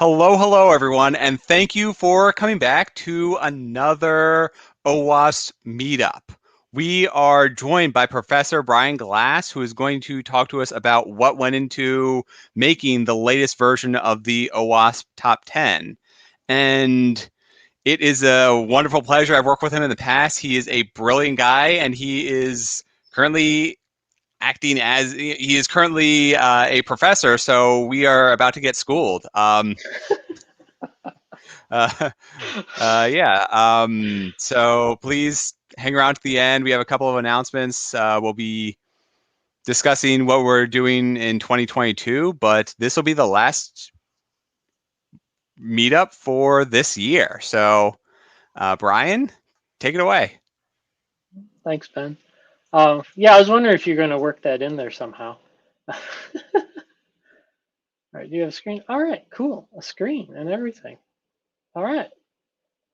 Hello, everyone, and thank you for coming back to another OWASP meetup. We are joined by Professor Brian Glass, who is going to talk to us about what went into making the latest version of the OWASP Top 10. And it is a wonderful pleasure. I've worked with him in the past. He is a brilliant guy, and he is currently he is currently a professor, so we are about to get schooled. Uh, yeah. So please hang around to the end. We have a couple of announcements. We'll be discussing what we're doing in 2022, but this will be the last meetup for this year. So, Brian, take it away. Thanks, Ben. Yeah, I was wondering if you're going to work that in there somehow. All right, do you have a screen? All right, cool. A screen and everything. All right.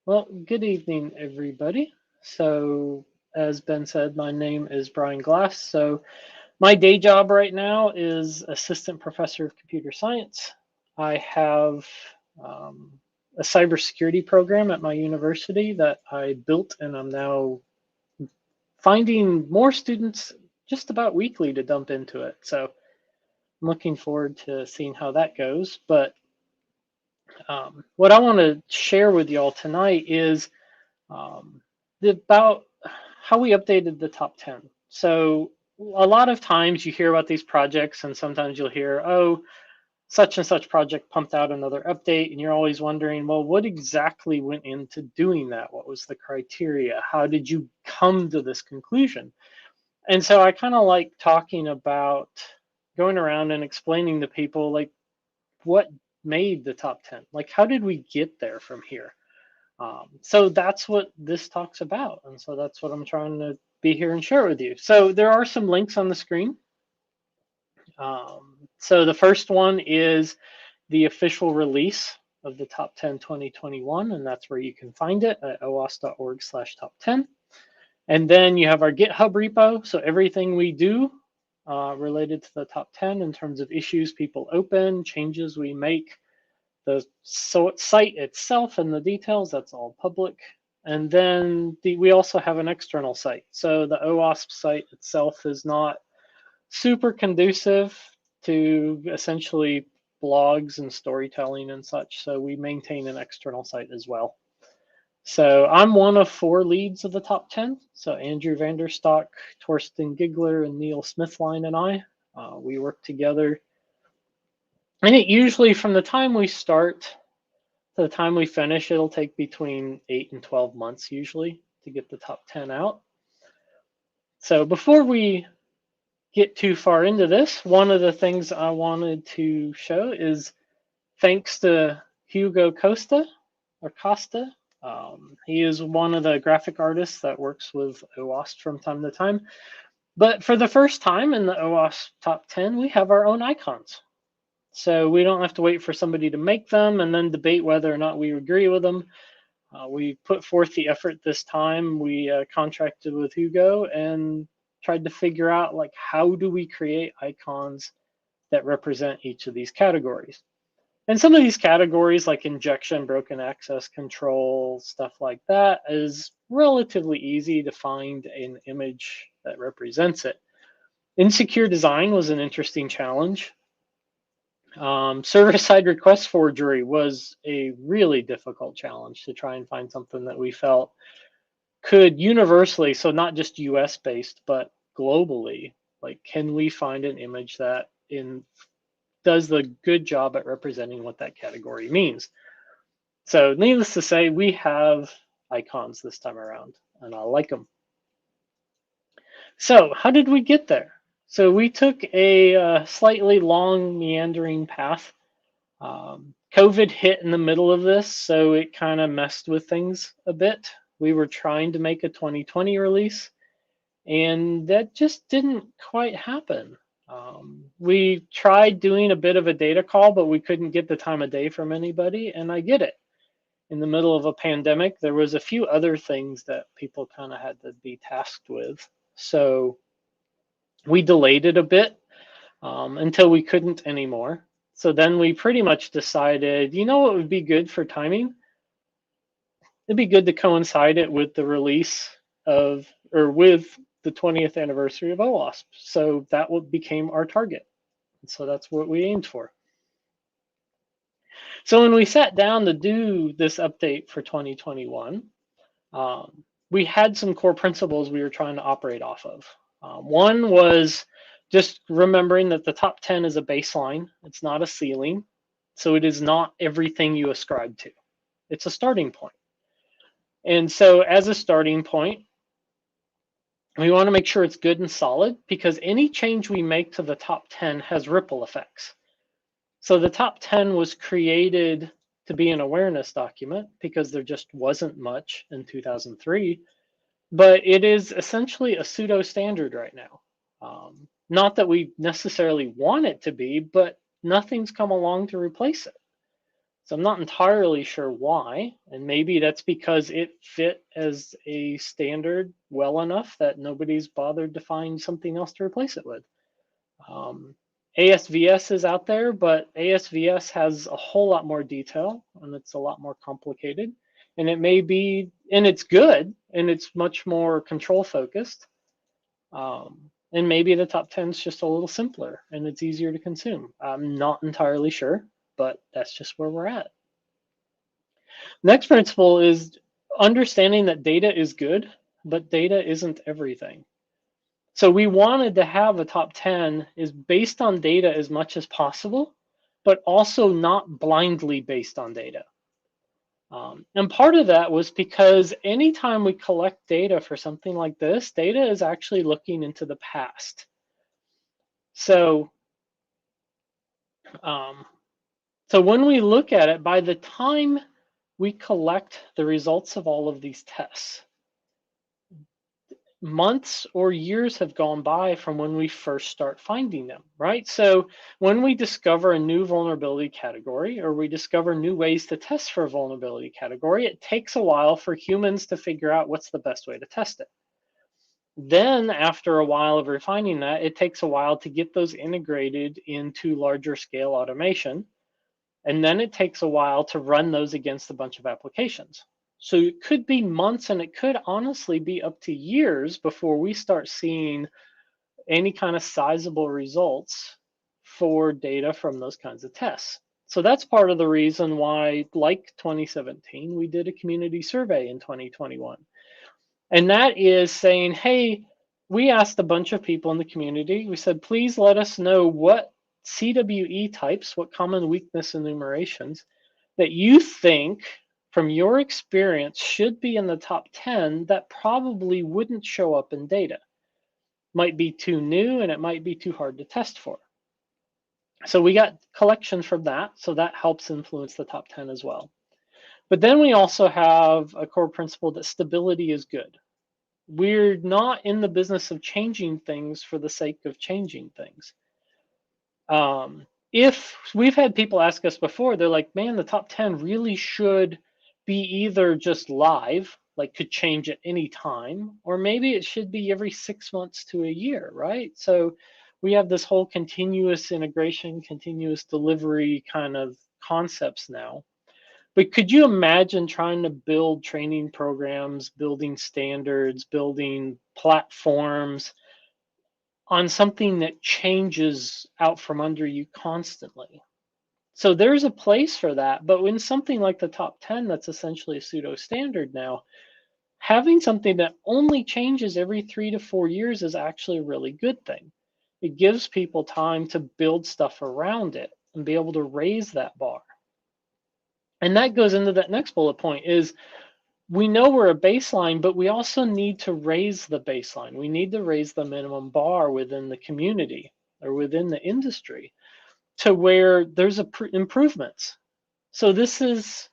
Well, good evening, everybody. So, as Ben said, my name is Brian Glass. So, my day job right now is Assistant Professor of Computer Science. I have a cybersecurity program at my university that I built, and I'm now finding more students just about weekly to dump into it. So I'm looking forward to seeing how that goes. But what I want to share with y'all tonight is about how we updated the top 10. So a lot of times you hear about these projects, and sometimes you'll hear, oh, such and such project pumped out another update, and you're always wondering, well, what exactly went into doing that? What was the criteria? How did you come to this conclusion? And so I kind of like talking about going around and explaining to people like what made the top 10, like how did we get there from here. So that's what this talk's about, and so that's what I'm trying to be here and share with you. So there are some links on the screen. So the first one is the official release of the top 10 2021, and that's where you can find it at owas.org/top10. And then you have our GitHub repo. So everything we do related to the top 10 in terms of issues people open, changes we make, the site itself and the details, that's all public. And then we also have an external site. So the OWASP site itself is not super conducive to essentially blogs and storytelling and such. So we maintain an external site as well. So I'm one of 4 leads of the top 10. So Andrew Vanderstock, Torsten Gigler, and Neil Smithline and I, we work together. And it usually, from the time we start to the time we finish, it'll take between 8 and 12 months usually to get the top 10 out. So before we get too far into this, one of the things I wanted to show is thanks to Hugo Costa, or Costa. He is one of the graphic artists that works with OWASP from time to time. But for the first time in the OWASP top 10, we have our own icons. So we don't have to wait for somebody to make them and then debate whether or not we agree with them. We put forth the effort this time. We contracted with Hugo and tried to figure out, like, how do we create icons that represent each of these categories. And some of these categories, like injection, broken access control, stuff like that, is relatively easy to find an image that represents it. Insecure design was an interesting challenge. Server-side request forgery was a really difficult challenge to try and find something that we felt could universally, so not just US based, but globally, like, can we find an image that does the good job at representing what that category means? So needless to say, we have icons this time around, and I like them. So how did we get there? So we took a slightly long meandering path. COVID hit in the middle of this, so it kind of messed with things a bit. We were trying to make a 2020 release, and that just didn't quite happen. We tried doing a bit of a data call, but we couldn't get the time of day from anybody, and I get it. In the middle of a pandemic, there was a few other things that people kind of had to be tasked with. So we delayed it a bit until we couldn't anymore. So then we pretty much decided, you know what would be good for timing? It'd be good to coincide it with the release of, or with the 20th anniversary of OWASP. So that became our target. And so that's what we aimed for. So when we sat down to do this update for 2021, we had some core principles we were trying to operate off of. One was just remembering that the top 10 is a baseline. It's not a ceiling. So it is not everything you ascribe to. It's a starting point. And so as a starting point, we want to make sure it's good and solid, because any change we make to the top 10 has ripple effects. So the top 10 was created to be an awareness document because there just wasn't much in 2003, but it is essentially a pseudo standard right now. Not that we necessarily want it to be, but nothing's come along to replace it. So I'm not entirely sure why, and maybe that's because it fit as a standard well enough that nobody's bothered to find something else to replace it with. ASVS is out there, but ASVS has a whole lot more detail and it's a lot more complicated. And it may be, and it's good, and it's much more control focused. And maybe the top 10 is just a little simpler and it's easier to consume. I'm not entirely sure, but that's just where we're at. Next principle is understanding that data is good, but data isn't everything. So we wanted to have a top 10 is based on data as much as possible, but also not blindly based on data. And part of that was because anytime we collect data for something like this, data is actually looking into the past. So, so when we look at it, by the time we collect the results of all of these tests, months or years have gone by from when we first start finding them, right? So when we discover a new vulnerability category, or we discover new ways to test for a vulnerability category, it takes a while for humans to figure out what's the best way to test it. Then after a while of refining that, it takes a while to get those integrated into larger scale automation. And then it takes a while to run those against a bunch of applications. So it could be months, and it could honestly be up to years before we start seeing any kind of sizable results for data from those kinds of tests. So that's part of the reason why, like 2017, we did a community survey in 2021. And that is saying, hey, we asked a bunch of people in the community, we said, please let us know what CWE types, what common weakness enumerations, that you think from your experience should be in the top 10 that probably wouldn't show up in data. Might be too new and it might be too hard to test for. So we got collections from that, so that helps influence the top 10 as well. But then we also have a core principle that stability is good. We're not in the business of changing things for the sake of changing things. If we've had people ask us before, they're like, man, the top 10 really should be either just live, like could change at any time, or maybe it should be every 6 months to a year, right? So we have this whole continuous integration, continuous delivery kind of concepts now. But could you imagine trying to build training programs, building standards, building platforms on something that changes out from under you constantly? So there's a place for that, but when something like the top 10 that's essentially a pseudo standard now, having something that only changes every 3 to 4 years is actually a really good thing. It gives people time to build stuff around it and be able to raise that bar. And that goes into that next bullet point is we know we're a baseline, but we also need to raise the baseline. We need to raise the minimum bar within the community or within the industry to where there's improvements. So this is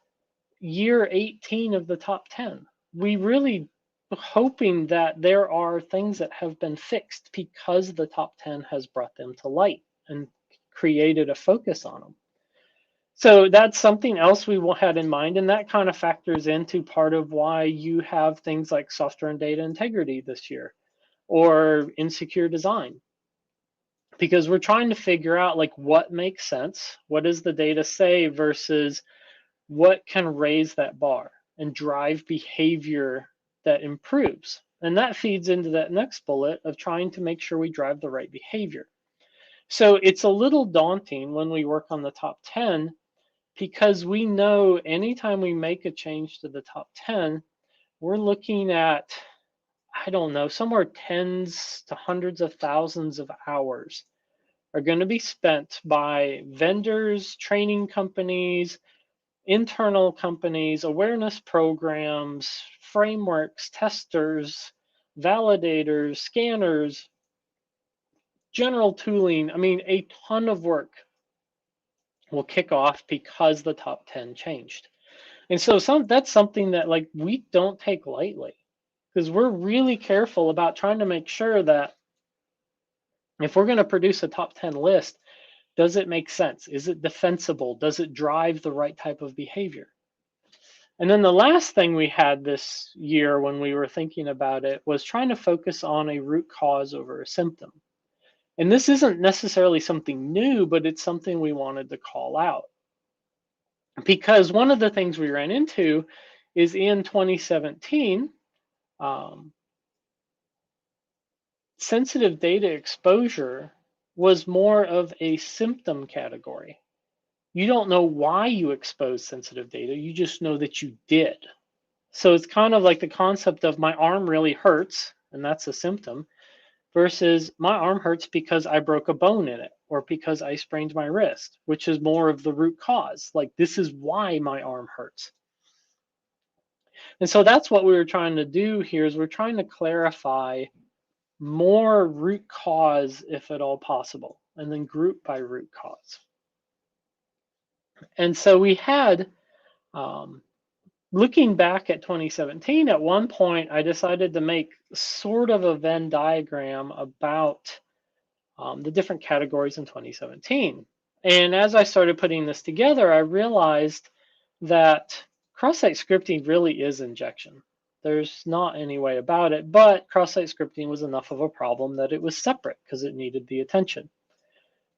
year 18 of the top 10. We really hoping that there are things that have been fixed because the top 10 has brought them to light and created a focus on them. So that's something else we had in mind, and that kind of factors into part of why you have things like software and data integrity this year, or insecure design. because we're trying to figure out like what makes sense, what does the data say versus what can raise that bar and drive behavior that improves. And that feeds into that next bullet of trying to make sure we drive the right behavior. So it's a little daunting when we work on the top 10 because we know anytime we make a change to the top 10, we're looking at, I don't know, somewhere tens to hundreds of thousands of hours are going to be spent by vendors, training companies, internal companies, awareness programs, frameworks, testers, validators, scanners, general tooling. I mean, a ton of work will kick off because the top 10 changed. And so that's something that like we don't take lightly because we're really careful about trying to make sure that if we're going to produce a top 10 list, does it make sense? Is it defensible? Does it drive the right type of behavior? And then the last thing we had this year when we were thinking about it was trying to focus on a root cause over a symptom. And this isn't necessarily something new, but it's something we wanted to call out. Because one of the things we ran into is in 2017, sensitive data exposure was more of a symptom category. You don't know why you exposed sensitive data, you just know that you did. So it's kind of like the concept of my arm really hurts, and that's a symptom, versus my arm hurts because I broke a bone in it or because I sprained my wrist, which is more of the root cause. Like, this is why my arm hurts. And so that's what we were trying to do here is we're trying to clarify more root cause, if at all possible, and then group by root cause. And so we had, looking back at 2017, at one point, I decided to make sort of a Venn diagram about the different categories in 2017. And as I started putting this together, I realized that cross-site scripting really is injection. There's not any way about it, but cross-site scripting was enough of a problem that it was separate because it needed the attention.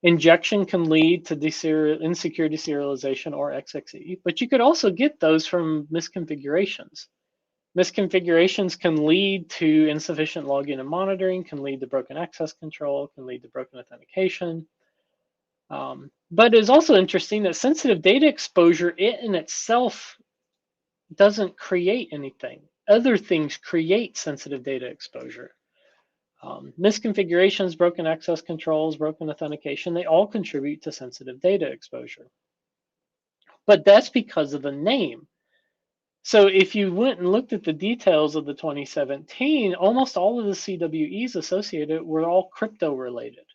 Injection can lead to insecure deserialization or XXE, but you could also get those from misconfigurations. Misconfigurations can lead to insufficient logging and monitoring, can lead to broken access control, can lead to broken authentication. But it's also interesting that sensitive data exposure, it in itself doesn't create anything. Other things create sensitive data exposure. Misconfigurations, broken access controls, broken authentication, they all contribute to sensitive data exposure. But that's because of the name. So if you went and looked at the details of the 2017, almost all of the CWEs associated were all crypto related.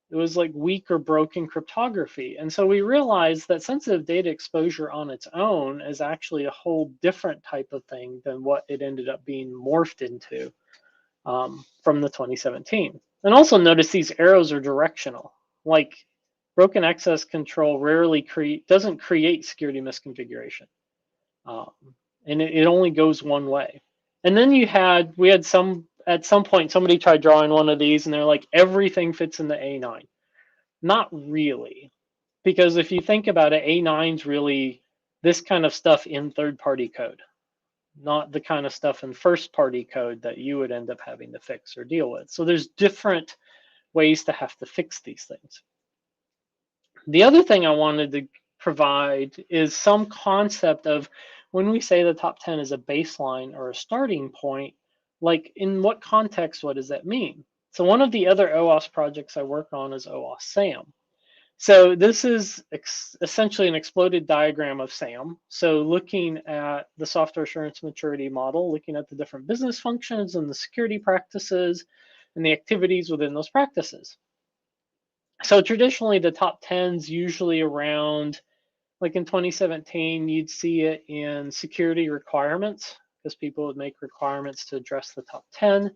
It was like weak or broken cryptography. And so we realized that sensitive data exposure on its own is actually a whole different type of thing than what it ended up being morphed into from the 2017. And also notice these arrows are directional. Like broken access control rarely doesn't create security misconfiguration. And it only goes one way. And then we had at some point, somebody tried drawing one of these and they're like, everything fits in the A9. Not really, because if you think about it, A9's really this kind of stuff in third-party code, not the kind of stuff in first-party code that you would end up having to fix or deal with. So there's different ways to have to fix these things. The other thing I wanted to provide is some concept of when we say the top 10 is a baseline or a starting point, like in what context, what does that mean? So one of the other OWASP projects I work on is OWASP SAMM. So this is essentially an exploded diagram of SAMM. So looking at the software assurance maturity model, looking at the different business functions and the security practices and the activities within those practices. So traditionally the top 10's usually around, like in 2017, you'd see it in security requirements because people would make requirements to address the top 10.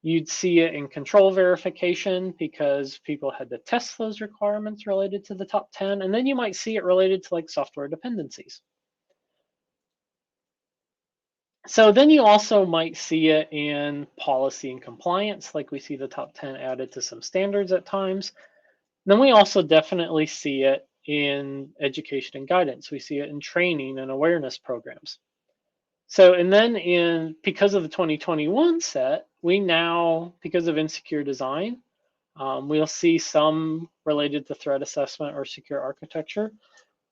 You'd see it in control verification because people had to test those requirements related to the top 10. And then you might see it related to like software dependencies. So then you also might see it in policy and compliance, like we see the top 10 added to some standards at times. Then we also definitely see it in education and guidance. We see it in training and awareness programs. So, and then because of the 2021 set, we now, because of insecure design, we'll see some related to threat assessment or secure architecture.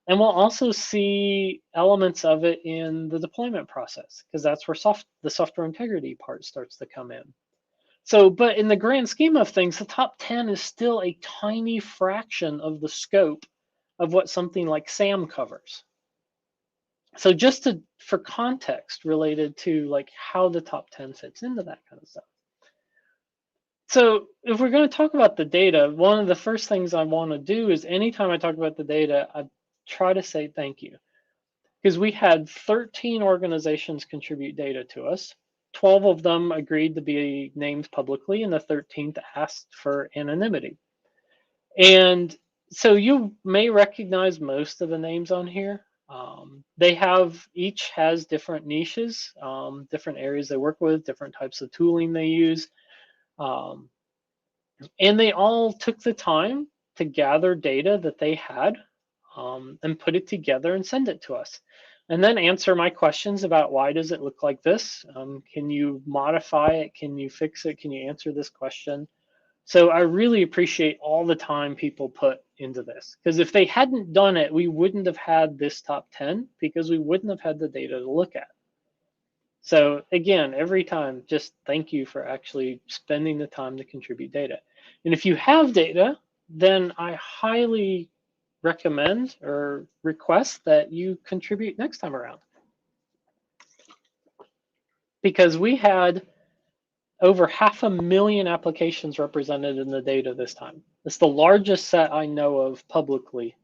And we'll also see elements of it in the deployment process, because that's where the software integrity part starts to come in. So, but in the grand scheme of things, the top 10 is still a tiny fraction of the scope of what something like SAMM covers. So just for context related to like how the top 10 fits into that kind of stuff. So if we're going to talk about the data, one of the first things I want to do is anytime I talk about the data, I try to say thank you. Because we had 13 organizations contribute data to us. 12 of them agreed to be named publicly, and the 13th asked for anonymity. And so you may recognize most of the names on here. Each has different niches, different areas they work with, different types of tooling they use. And they all took the time to gather data that they had and put it together and send it to us. And then answer my questions about why does it look like this? Can you modify it? Can you fix it? Can you answer this question? So I really appreciate all the time people put into this, because if they hadn't done it, we wouldn't have had this top 10 because we wouldn't have had the data to look at. So again, every time, just thank you for actually spending the time to contribute data. And if you have data, then I highly recommend or request that you contribute next time around. Because we had over 500,000 applications represented in the data this time. It's the largest set I know of publicly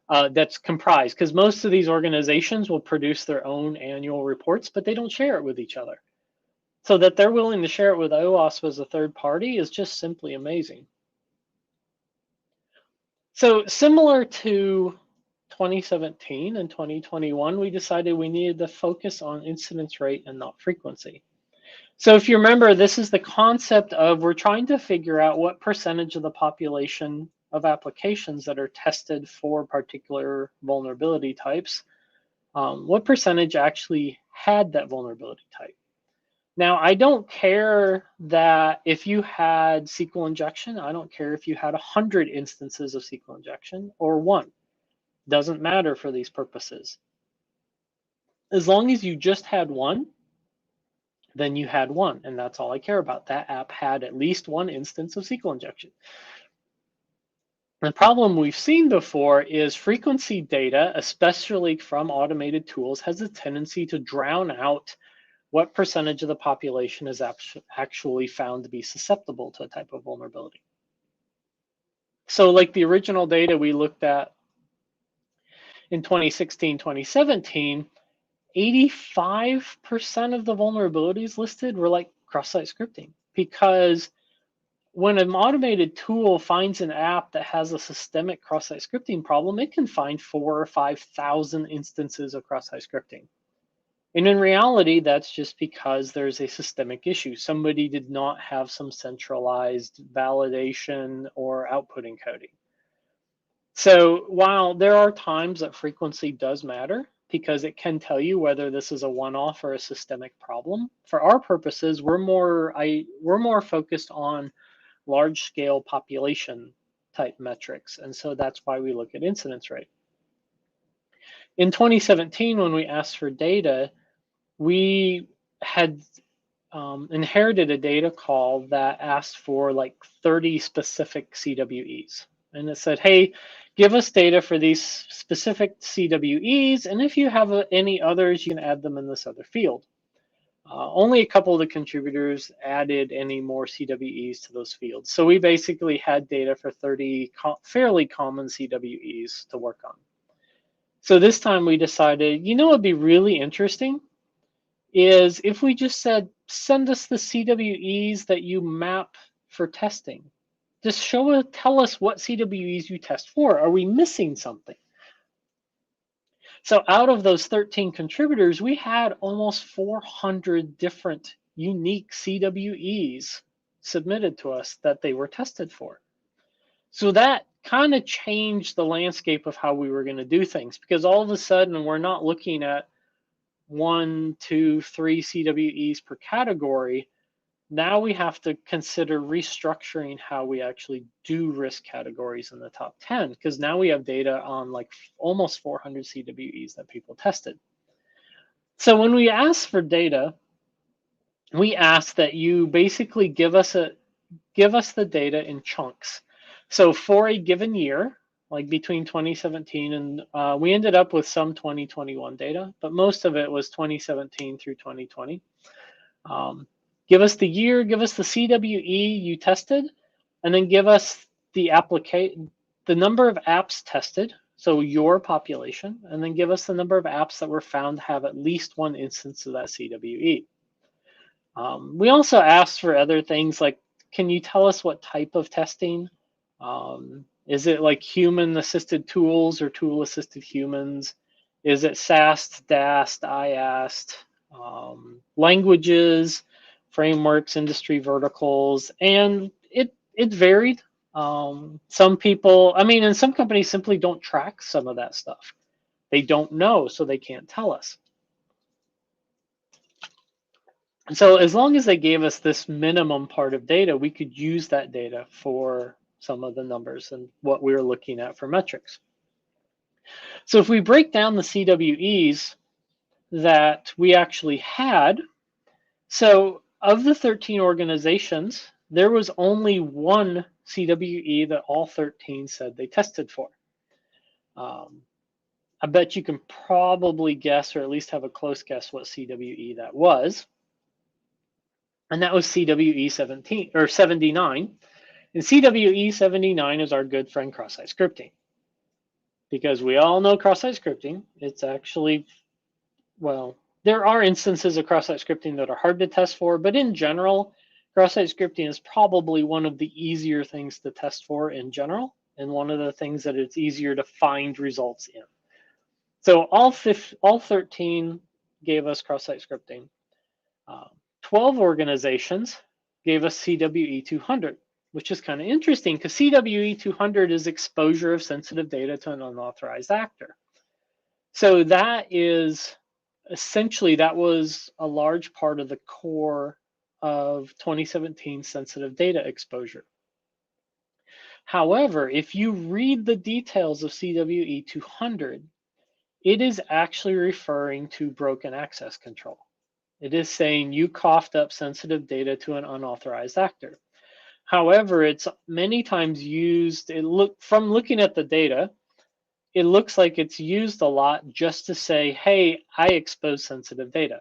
that's comprised, because most of these organizations will produce their own annual reports, but they don't share it with each other. So that they're willing to share it with OWASP as a third party is just simply amazing. So similar to 2017 and 2021, we decided we needed to focus on incidence rate and not frequency. So if you remember, this is the concept of we're trying to figure out what percentage of the population of applications that are tested for particular vulnerability types, what percentage actually had that vulnerability type. Now, I don't care that if you had SQL injection, I don't care if you had 100 instances of SQL injection or one. Doesn't matter for these purposes. As long as you just had one, then you had one, and that's all I care about. That app had at least one instance of SQL injection. The problem we've seen before is frequency data, especially from automated tools, has a tendency to drown out what percentage of the population is actually found to be susceptible to a type of vulnerability. So like the original data we looked at in 2016, 2017, 85% of the vulnerabilities listed were like cross-site scripting, because when an automated tool finds an app that has a systemic cross-site scripting problem, it can find 4,000 or 5,000 instances of cross-site scripting. And in reality, that's just because there's a systemic issue. Somebody did not have some centralized validation or output encoding. So while there are times that frequency does matter, because it can tell you whether this is a one-off or a systemic problem, for our purposes, we're more focused on large-scale population type metrics. And so that's why we look at incidence rate. In 2017, when we asked for data, we had inherited a data call that asked for like 30 specific CWEs. And it said, hey, give us data for these specific CWEs, and if you have any others, you can add them in this other field. Only a couple of the contributors added any more CWEs to those fields. So we basically had data for 30 fairly common CWEs to work on. So this time we decided, you know what would be really interesting is if we just said, send us the CWEs that you map for testing. Just tell us what CWEs you test for. Are we missing something? So out of those 13 contributors, we had almost 400 different unique CWEs submitted to us that they were tested for. So that kind of changed the landscape of how we were going to do things, because all of a sudden we're not looking at 1, 2, 3 CWEs per category. Now we have to consider restructuring how we actually do risk categories in the top 10, because now we have data on like almost 400 CWEs that people tested. So when we ask for data, we ask that you basically give us the data in chunks. So for a given year, like between 2017 and we ended up with some 2021 data, but most of it was 2017 through 2020. Give us the year, give us the CWE you tested, and then give us the number of apps tested, so your population, and then give us the number of apps that were found to have at least one instance of that CWE. We also asked for other things like, can you tell us what type of testing? Is it like human-assisted tools or tool-assisted humans? Is it SAST, DAST, IAST, languages, frameworks, industry verticals? And it varied. Some people, I mean, and some companies simply don't track some of that stuff. They don't know, so they can't tell us. So as long as they gave us this minimum part of data, we could use that data for some of the numbers and what we were looking at for metrics. So if we break down the CWEs that we actually had, so of the 13 organizations, there was only one CWE that all 13 said they tested for. I bet you can probably guess, or at least have a close guess, what CWE that was. And that was CWE 17 or 79. And CWE 79 is our good friend cross-site scripting. Because we all know cross-site scripting, it's actually, well, there are instances of cross-site scripting that are hard to test for, but in general, cross-site scripting is probably one of the easier things to test for in general, and one of the things that it's easier to find results in. So all 13 gave us cross-site scripting. 12 organizations gave us CWE 200, which is kind of interesting because CWE 200 is exposure of sensitive data to an unauthorized actor. So that is essentially, that was a large part of the core of 2017 sensitive data exposure. However, if you read the details of CWE 200, it is actually referring to broken access control. It is saying you coughed up sensitive data to an unauthorized actor. However, it's many times used, from looking at the data, it looks like it's used a lot just to say, hey, I exposed sensitive data.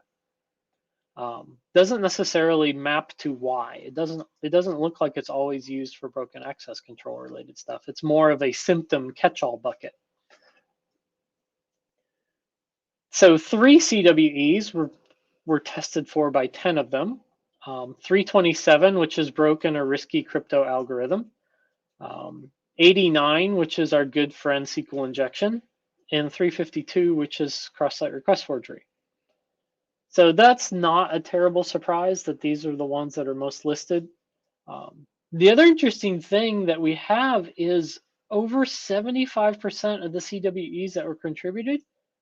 Doesn't necessarily map to why. It doesn't look like it's always used for broken access control related stuff. It's more of a symptom catch-all bucket. So 3 CWEs were tested for by 10 of them. 327, which is broken or risky crypto algorithm. 89, which is our good friend SQL injection. And 352, which is cross-site request forgery. So that's not a terrible surprise that these are the ones that are most listed. The other interesting thing that we have is over 75% of the CWEs that were contributed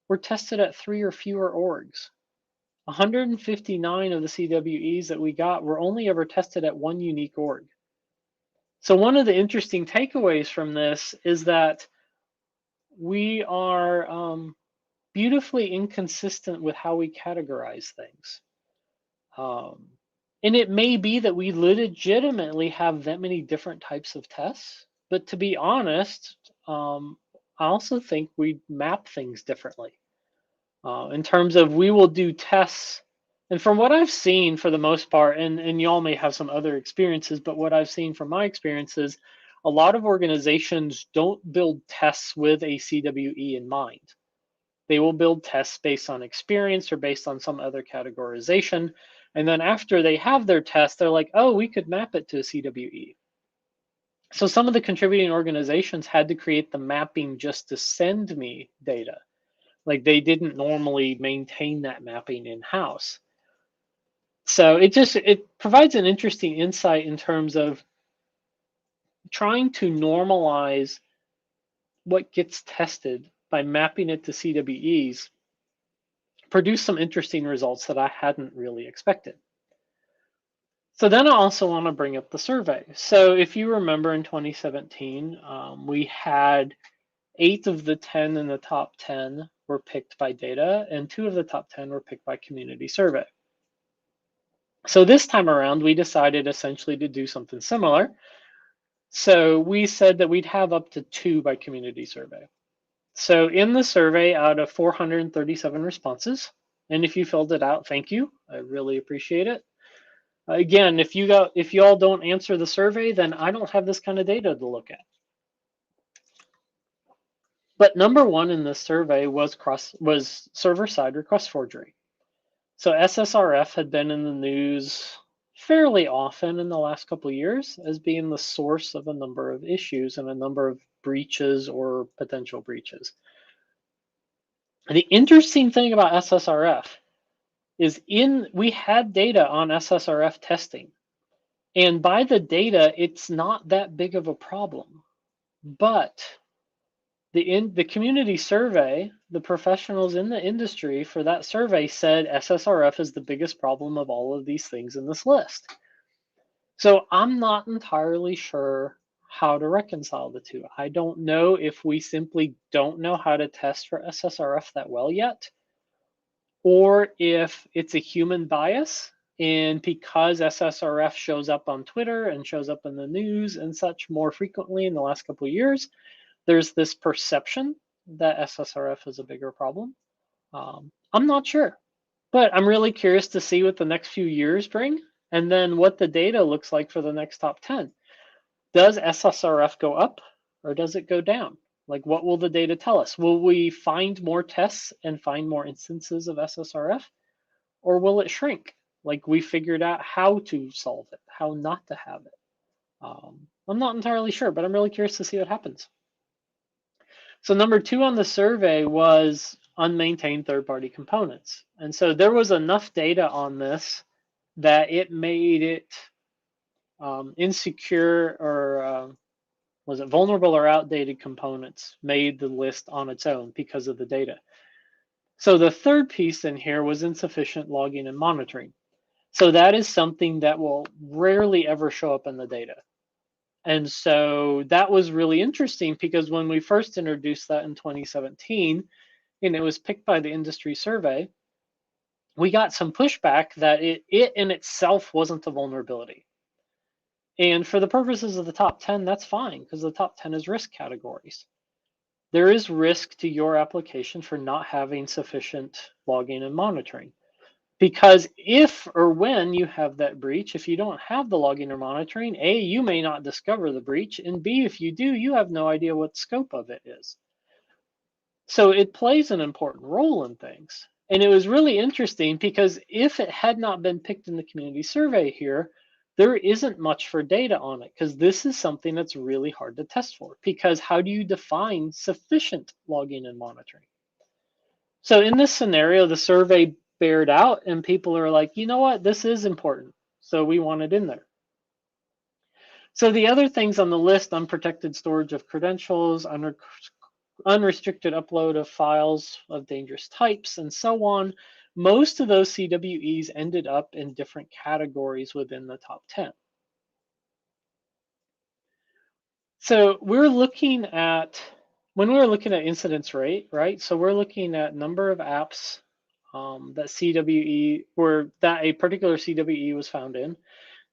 were tested at 3 or fewer orgs. 159 of the CWEs that we got were only ever tested at 1 unique org. So one of the interesting takeaways from this is that we are beautifully inconsistent with how we categorize things. And it may be that we legitimately have that many different types of tests, but to be honest, I also think we map things differently. In terms of, we will do tests, and from what I've seen for the most part, and y'all may have some other experiences, but what I've seen from my experiences, a lot of organizations don't build tests with a CWE in mind. They will build tests based on experience or based on some other categorization. And then after they have their test, they're like, oh, we could map it to a CWE. So some of the contributing organizations had to create the mapping just to send me data. Like they didn't normally maintain that mapping in-house. So it provides an interesting insight in terms of trying to normalize what gets tested by mapping it to CWEs, produce some interesting results that I hadn't really expected. So then I also want to bring up the survey. So if you remember in 2017, we had 8 of the 10 in the top 10 were picked by data, and 2 of the top 10 were picked by community survey. So this time around, we decided essentially to do something similar. So we said that we'd have up to 2 by community survey. So in the survey, out of 437 responses, and if you filled it out, thank you. I really appreciate it. Again, if you all don't answer the survey, then I don't have this kind of data to look at. But number 1 in this survey was server-side request forgery. So SSRF had been in the news fairly often in the last couple of years as being the source of a number of issues and a number of breaches or potential breaches. And the interesting thing about SSRF is we had data on SSRF testing. And by the data, it's not that big of a problem. But the community survey, the professionals in the industry for that survey said SSRF is the biggest problem of all of these things in this list. So I'm not entirely sure how to reconcile the two. I don't know if we simply don't know how to test for SSRF that well yet, or if it's a human bias. And because SSRF shows up on Twitter and shows up in the news and such more frequently in the last couple of years, there's this perception that SSRF is a bigger problem. I'm not sure, but I'm really curious to see what the next few years bring and then what the data looks like for the next top 10. Does SSRF go up or does it go down? Like, what will the data tell us? Will we find more tests and find more instances of SSRF, or will it shrink? Like, we figured out how to solve it, how not to have it. I'm not entirely sure, but I'm really curious to see what happens. So number 2 on the survey was unmaintained third-party components. And so there was enough data on this that it made it insecure or was it vulnerable or outdated components made the list on its own because of the data. So the third piece in here was insufficient logging and monitoring. So that is something that will rarely ever show up in the data. And so that was really interesting because when we first introduced that in 2017, and it was picked by the industry survey, we got some pushback that it in itself wasn't a vulnerability. And for the purposes of the top 10, that's fine because the top 10 is risk categories. There is risk to your application for not having sufficient logging and monitoring. Because if or when you have that breach, if you don't have the logging or monitoring, A, you may not discover the breach, and B, if you do, you have no idea what the scope of it is. So it plays an important role in things. And it was really interesting because if it had not been picked in the community survey here, there isn't much for data on it because this is something that's really hard to test for. Because how do you define sufficient logging and monitoring? So in this scenario, the survey bared out and people are like, you know what, this is important. So we want it in there. So the other things on the list, unprotected storage of credentials, unrestricted upload of files of dangerous types, and so on, most of those CWEs ended up in different categories within the top 10. So we're looking at, when we were looking at incidence rate, right? So we're looking at number of apps that CWE, or that a particular CWE was found in,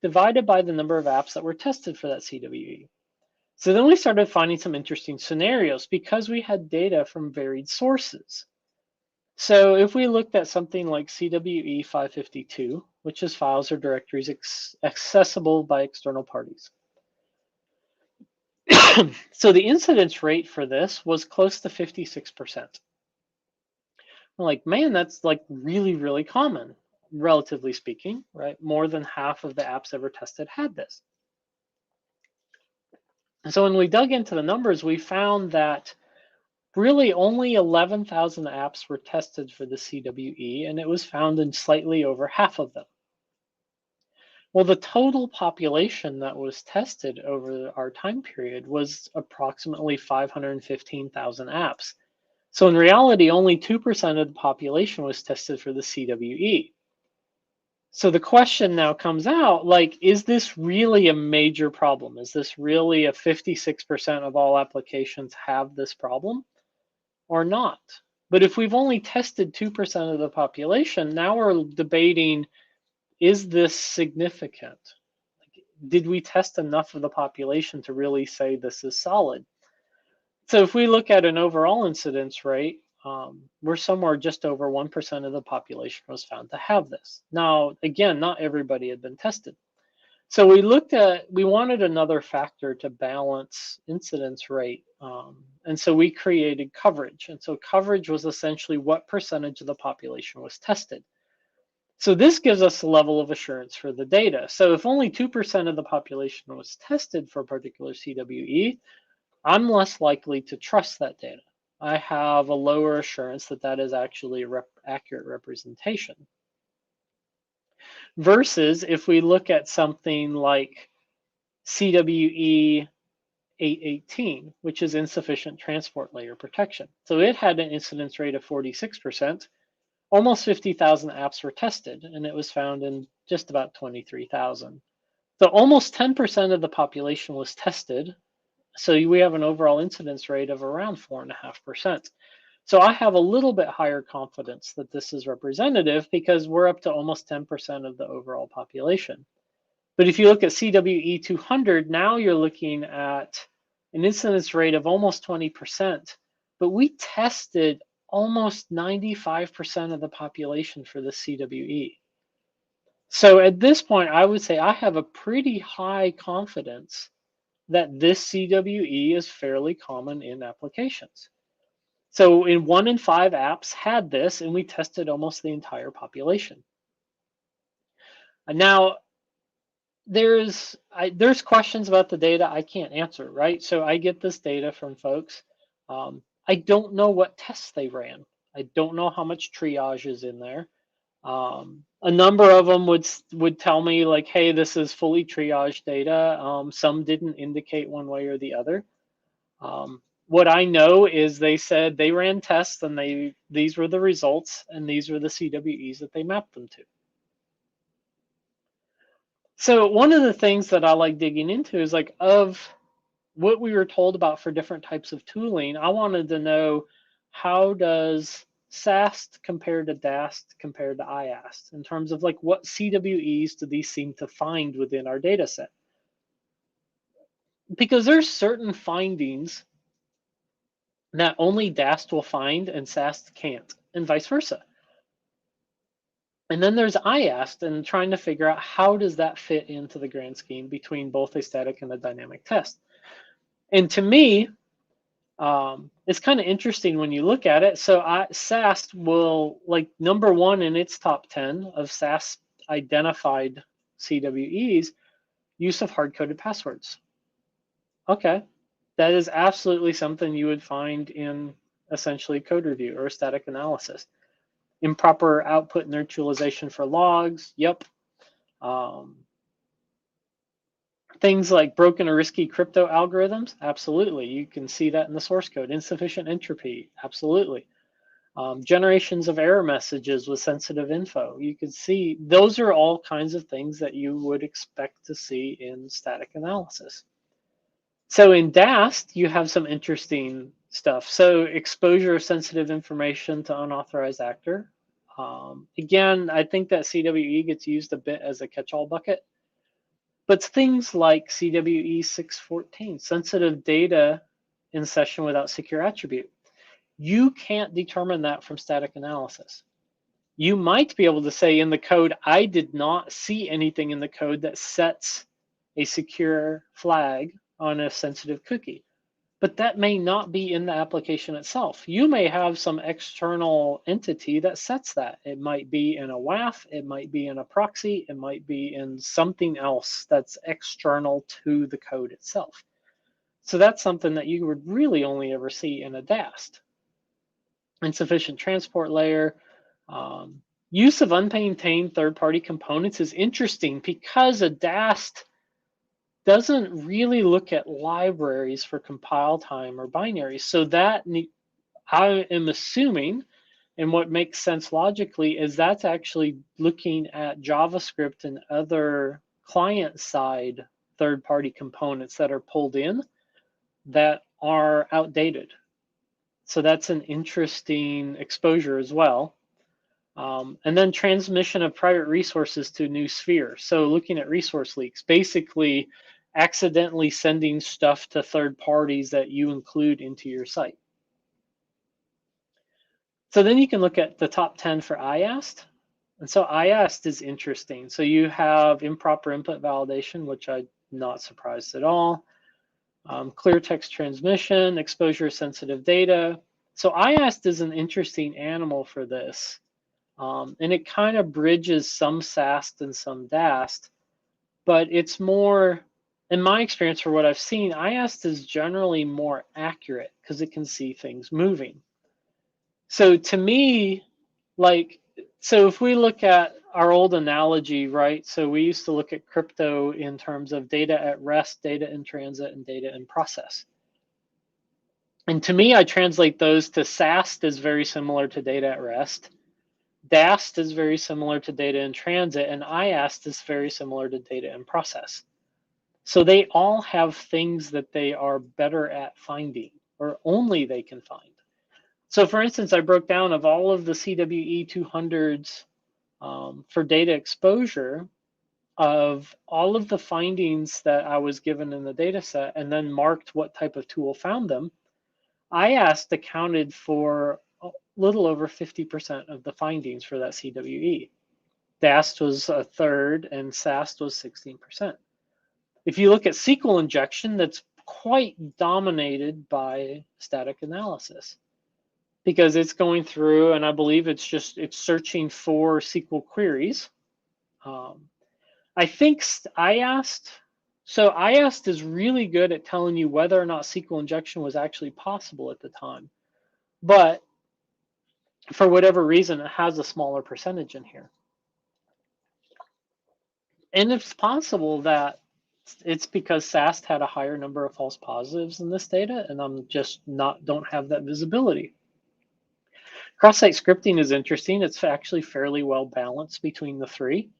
divided by the number of apps that were tested for that CWE. So then we started finding some interesting scenarios because we had data from varied sources. So if we looked at something like CWE 552, which is files or directories accessible by external parties. So the incidence rate for this was close to 56%. I'm like, man, that's like really, really common, relatively speaking, right? More than half of the apps ever tested had this. And so when we dug into the numbers, we found that really only 11,000 apps were tested for the CWE, and it was found in slightly over half of them. Well, the total population that was tested over our time period was approximately 515,000 apps. So in reality, only 2% of the population was tested for the CWE. So the question now comes out, like, is this really a major problem? Is this really a 56% of all applications have this problem or not? But if we've only tested 2% of the population, now we're debating, is this significant? Did we test enough of the population to really say this is solid? So if we look at an overall incidence rate, we're somewhere just over 1% of the population was found to have this. Now, again, not everybody had been tested. So we wanted another factor to balance incidence rate. And so we created coverage. And so coverage was essentially what percentage of the population was tested. So this gives us a level of assurance for the data. So if only 2% of the population was tested for a particular CWE, I'm less likely to trust that data. I have a lower assurance that that is actually an accurate representation. Versus if we look at something like CWE 818, which is insufficient transport layer protection. So it had an incidence rate of 46%. Almost 50,000 apps were tested, and it was found in just about 23,000. So almost 10% of the population was tested. So we have an overall incidence rate of around 4.5%. So I have a little bit higher confidence that this is representative because we're up to almost 10% of the overall population. But if you look at CWE 200, now you're looking at an incidence rate of almost 20%, but we tested almost 95% of the population for the CWE. So at this point, I would say I have a pretty high confidence that this CWE is fairly common in applications. So in 1 in 5 apps had this, and we tested almost the entire population. And now there's questions about the data I can't answer, right? So I get this data from folks. I don't know what tests they ran. I don't know how much triage is in there. A number of them would tell me like, hey, this is fully triaged data. Some didn't indicate one way or the other. What I know is they said they ran tests and these were the results and these were the CWEs that they mapped them to. So one of the things that I like digging into is like of what we were told about for different types of tooling, I wanted to know how does SAST compare to DAST compared to IAST in terms of like what CWEs do these seem to find within our data set? Because there's certain findings that only DAST will find and SAST can't, and vice versa. And then there's IAST and trying to figure out how does that fit into the grand scheme between both a static and a dynamic test. And to me, it's kind of interesting when you look at it. So SAST will, like number 1 in its top 10 of SAST identified CWEs, use of hard-coded passwords. Okay, that is absolutely something you would find in essentially code review or static analysis. Improper output neutralization for logs, yep. Things like broken or risky crypto algorithms, absolutely. You can see that in the source code. Insufficient entropy, absolutely. Generations of error messages with sensitive info. You can see those are all kinds of things that you would expect to see in static analysis. So in DAST, you have some interesting stuff. So exposure of sensitive information to unauthorized actor. Again, I think that CWE gets used a bit as a catch-all bucket. But things like CWE 614, sensitive data in session without secure attribute, you can't determine that from static analysis. You might be able to say in the code, I did not see anything in the code that sets a secure flag on a sensitive cookie. But that may not be in the application itself. You may have some external entity that sets that. It might be in a WAF, it might be in a proxy, it might be in something else that's external to the code itself. So that's something that you would really only ever see in a DAST. Insufficient transport layer. Use of unmaintained third-party components is interesting because a DAST doesn't really look at libraries for compile time or binaries. So that I am assuming, and what makes sense logically, is that's actually looking at JavaScript and other client-side third-party components that are pulled in that are outdated. So that's an interesting exposure as well. And then transmission of private resources to new sphere. So looking at resource leaks, basically accidentally sending stuff to third parties that you include into your site. So then you can look at the top 10 for IAST. And so IAST is interesting. So you have improper input validation, which I'm not surprised at all. Clear text transmission, exposure sensitive data. So IAST is an interesting animal for this. And it kind of bridges some SAST and some DAST, but it's more, in my experience for what I've seen, IAST is generally more accurate because it can see things moving. So to me, so if we look at our old analogy, right? So we used to look at crypto in terms of data at rest, data in transit, and data in process. And to me, I translate those to SAST is very similar to data at rest. DAST is very similar to data in transit, and IAST is very similar to data in process. So they all have things that they are better at finding, or only they can find. So for instance, I broke down of all of the CWE 200s for data exposure of all of the findings that I was given in the data set and then marked what type of tool found them. IAST accounted for a little over 50% of the findings for that CWE. DAST was a third and SAST was 16%. If you look at SQL injection, that's quite dominated by static analysis because it's going through, and I believe it's searching for SQL queries. I think IAST is really good at telling you whether or not SQL injection was actually possible at the time. But for whatever reason, it has a smaller percentage in here. And it's possible that it's because SAST had a higher number of false positives in this data, and I'm just don't have that visibility. Cross-site scripting is interesting. It's actually fairly well balanced between the three.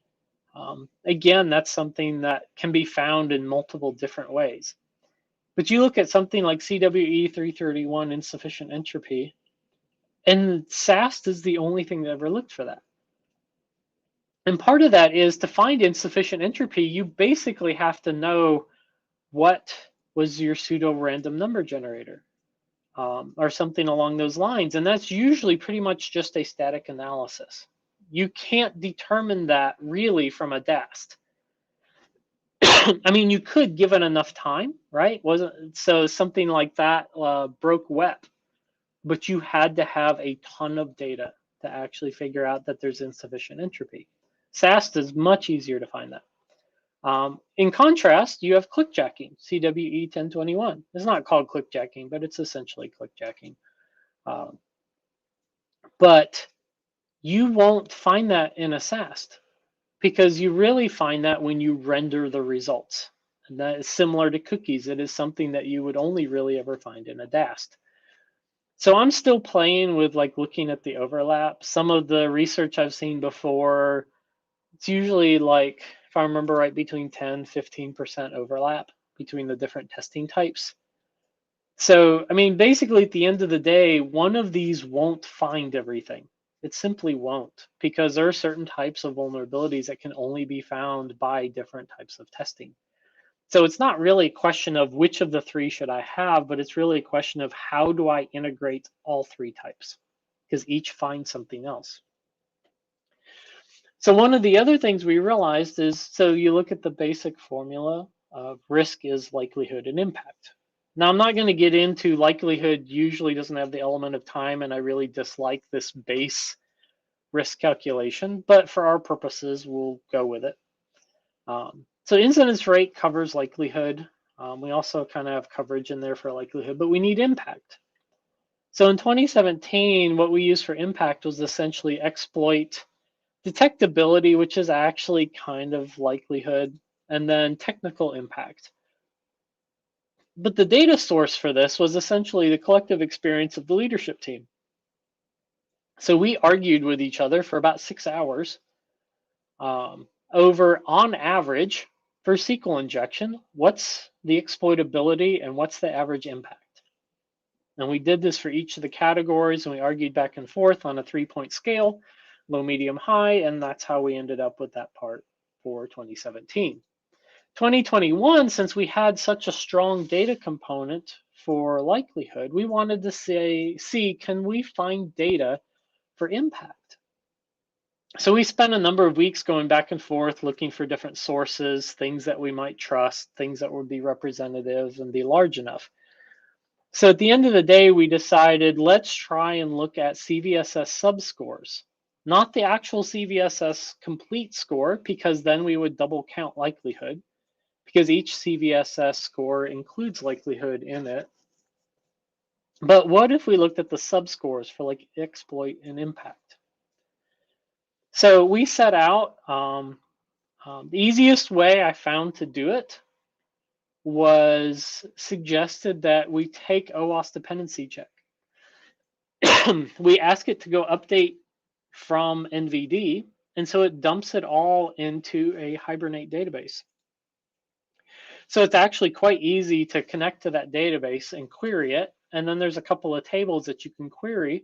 Again, that's something that can be found in multiple different ways. But you look at something like CWE 331, insufficient entropy, and SAST is the only thing that ever looked for that. And part of that is to find insufficient entropy, you basically have to know what was your pseudo random number generator or something along those lines. And that's usually pretty much just a static analysis. You can't determine that really from a DAST. I mean, you could given enough time, right? So something like that broke WEP, but you had to have a ton of data to actually figure out that there's insufficient entropy. SAST is much easier to find that. In contrast, you have clickjacking, CWE 1021. It's not called clickjacking, but it's essentially clickjacking. But you won't find that in a SAST because you really find that when you render the results. And that is similar to cookies. It is something that you would only really ever find in a DAST. So I'm still playing with looking at the overlap. Some of the research I've seen before, it's usually if I remember right, between 10, 15% overlap between the different testing types. So, I mean, basically at the end of the day, one of these won't find everything. It simply won't, because there are certain types of vulnerabilities that can only be found by different types of testing. So it's not really a question of which of the three should I have, but it's really a question of how do I integrate all three types, because each finds something else. So one of the other things we realized is, so you look at the basic formula of risk is likelihood and impact. Now, I'm not going to get into likelihood usually doesn't have the element of time, and I really dislike this base risk calculation, but for our purposes, we'll go with it. So incidence rate covers likelihood. We also kind of have coverage in there for likelihood, but we need impact. So in 2017, what we used for impact was essentially exploit detectability, which is actually kind of likelihood, and then technical impact. But the data source for this was essentially the collective experience of the leadership team. So we argued with each other for about 6 hours over, on average, for SQL injection, what's the exploitability and what's the average impact. And we did this for each of the categories, and we argued back and forth on a 3-point scale, low, medium, high, and that's how we ended up with that part for 2017. 2021, since we had such a strong data component for likelihood, we wanted to see, can we find data for impact? So we spent a number of weeks going back and forth looking for different sources, things that we might trust, things that would be representative and be large enough. So at the end of the day, we decided, let's try and look at CVSS subscores, not the actual CVSS complete score, because then we would double count likelihood, because each CVSS score includes likelihood in it. But what if we looked at the subscores for like exploit and impact? So we set out, the easiest way I found to do it was suggested that we take OWASP dependency check. We ask it to go update from NVD, and so it dumps it all into a Hibernate database. So it's actually quite easy to connect to that database and query it, and then there's a couple of tables that you can query,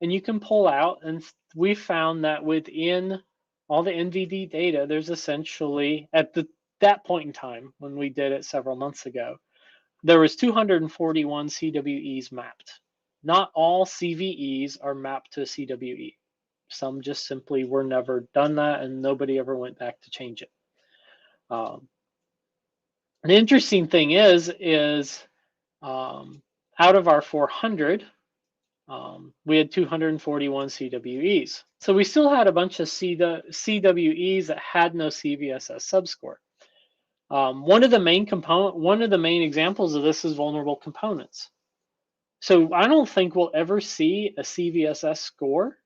and you can pull out, and we found that within all the NVD data, there's essentially, at that point in time, when we did it several months ago, there was 241 CWEs mapped. Not all CVEs are mapped to a CWE. Some just simply were never done that, and nobody ever went back to change it. The interesting thing is out of our 400, we had 241 CWEs. So we still had a bunch of CWEs that had no CVSS subscore. One of the main examples of this is vulnerable components. So I don't think we'll ever see a CVSS score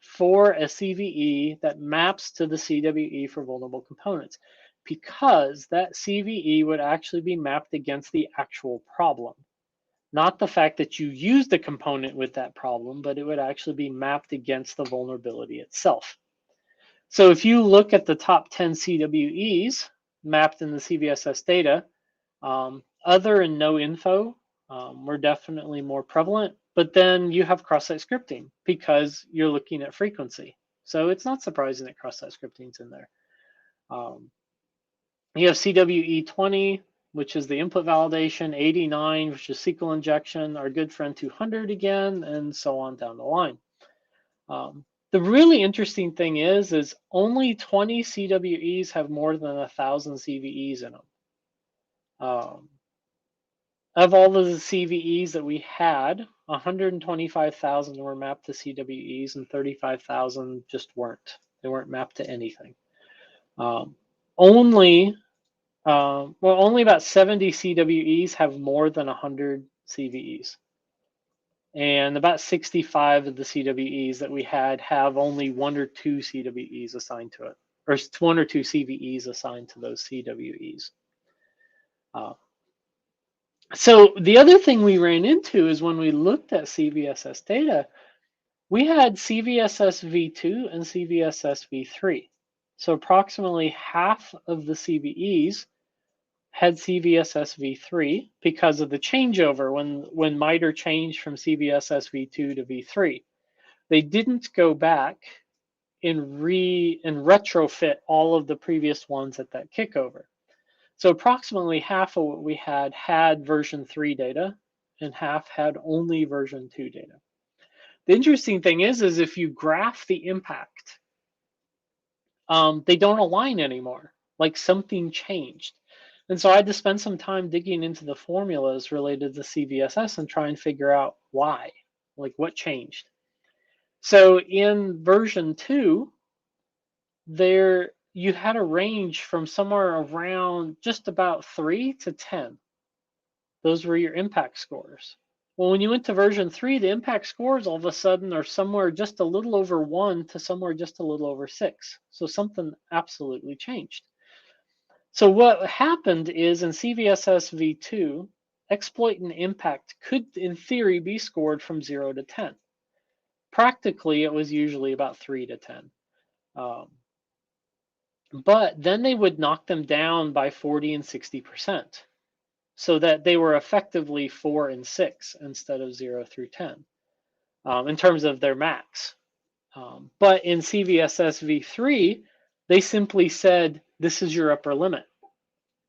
for a CVE that maps to the CWE for vulnerable components, because that CVE would actually be mapped against the actual problem. Not the fact that you used the component with that problem, but it would actually be mapped against the vulnerability itself. So if you look at the top 10 CWEs mapped in the CVSS data, other and no info were definitely more prevalent, but then you have cross-site scripting because you're looking at frequency. So it's not surprising that cross-site scripting's in there. You have CWE 20, which is the input validation, 89, which is SQL injection, our good friend 200 again, and so on down the line. The really interesting thing is only 20 CWEs have more than 1,000 CVEs in them. Of all of the CVEs that we had, 125,000 were mapped to CWEs and 35,000 just weren't. They weren't mapped to anything. Only about 70 CWEs have more than 100 CVEs. And about 65 of the CWEs that we had have only 1 or 2 CWEs assigned to it, or 1 or 2 CVEs assigned to those CWEs. So the other thing we ran into is when we looked at CVSS data, we had CVSS v2 and CVSS v3. So approximately half of the CVEs had CVSS v3 because of the changeover when MITRE changed from CVSS v2 to v3. They didn't go back and retrofit all of the previous ones at that kickover. So approximately half of what we had version 3 data, and half had only version 2 data. The interesting thing is if you graph the impact, they don't align anymore, like something changed. And so I had to spend some time digging into the formulas related to CVSS and try and figure out why, like what changed. So in version 2, you had a range from somewhere around just about 3 to 10. Those were your impact scores. Well, when you went to version 3, the impact scores all of a sudden are somewhere just a little over 1 to somewhere just a little over 6. So something absolutely changed. So what happened is in CVSS v2, exploit and impact could, in theory, be scored from 0 to 10. Practically, it was usually about 3 to 10. But then they would knock them down by 40 and 60%, so that they were effectively 4 and 6 instead of 0 through 10 in terms of their max. But in CVSS v3, they simply said, this is your upper limit.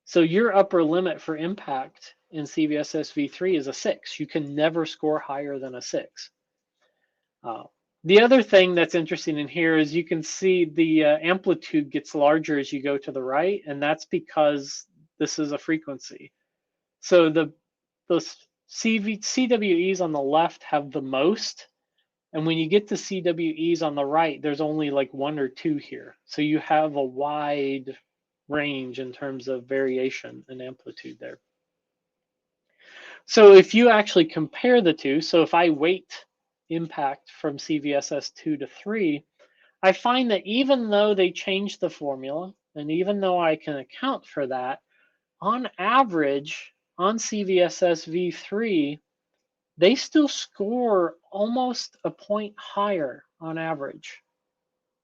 So your upper limit for impact in CVSS v3 is a 6. You can never score higher than a 6. The other thing that's interesting in here is you can see the amplitude gets larger as you go to the right, and that's because this is a frequency. So the CWEs on the left have the most, and when you get to CWEs on the right, there's only like 1 or 2 here. So you have a wide range in terms of variation and amplitude there. So if you actually compare the two, so if I weight impact from CVSS 2 to 3, I find that even though they changed the formula, and even though I can account for that, on average, on CVSS v3, they still score almost a point higher on average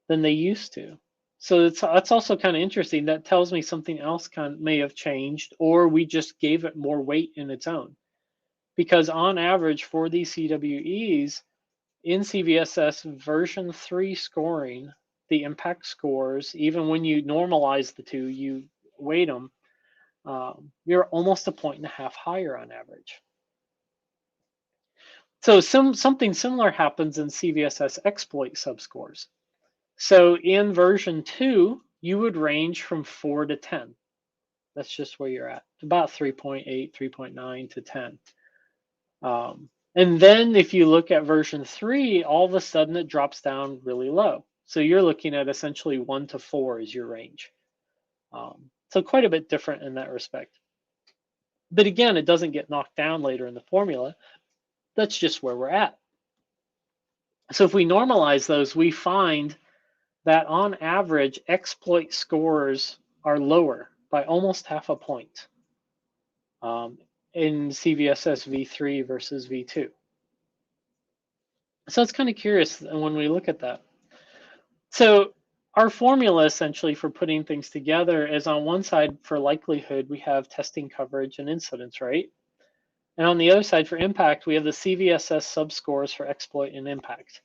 than they used to. So that's also kind of interesting. That tells me something else may have changed, or we just gave it more weight in its own. Because on average for these CWEs, in CVSS version 3 scoring, the impact scores, even when you normalize the two, you weight them, you're almost a point and a half higher on average. So something similar happens in CVSS exploit subscores. So in version 2, you would range from 4 to 10. That's just where you're at, about 3.8, 3.9 to 10. And then if you look at version 3, all of a sudden it drops down really low. So you're looking at essentially 1 to 4 is your range. So quite a bit different in that respect. But again, it doesn't get knocked down later in the formula. That's just where we're at. So if we normalize those, we find that on average, exploit scores are lower by almost half a point in CVSS v3 versus v2. So it's kind of curious when we look at that. So our formula essentially for putting things together is on one side for likelihood, we have testing coverage and incidence rate. And on the other side for impact, we have the CVSS subscores for exploit and impact.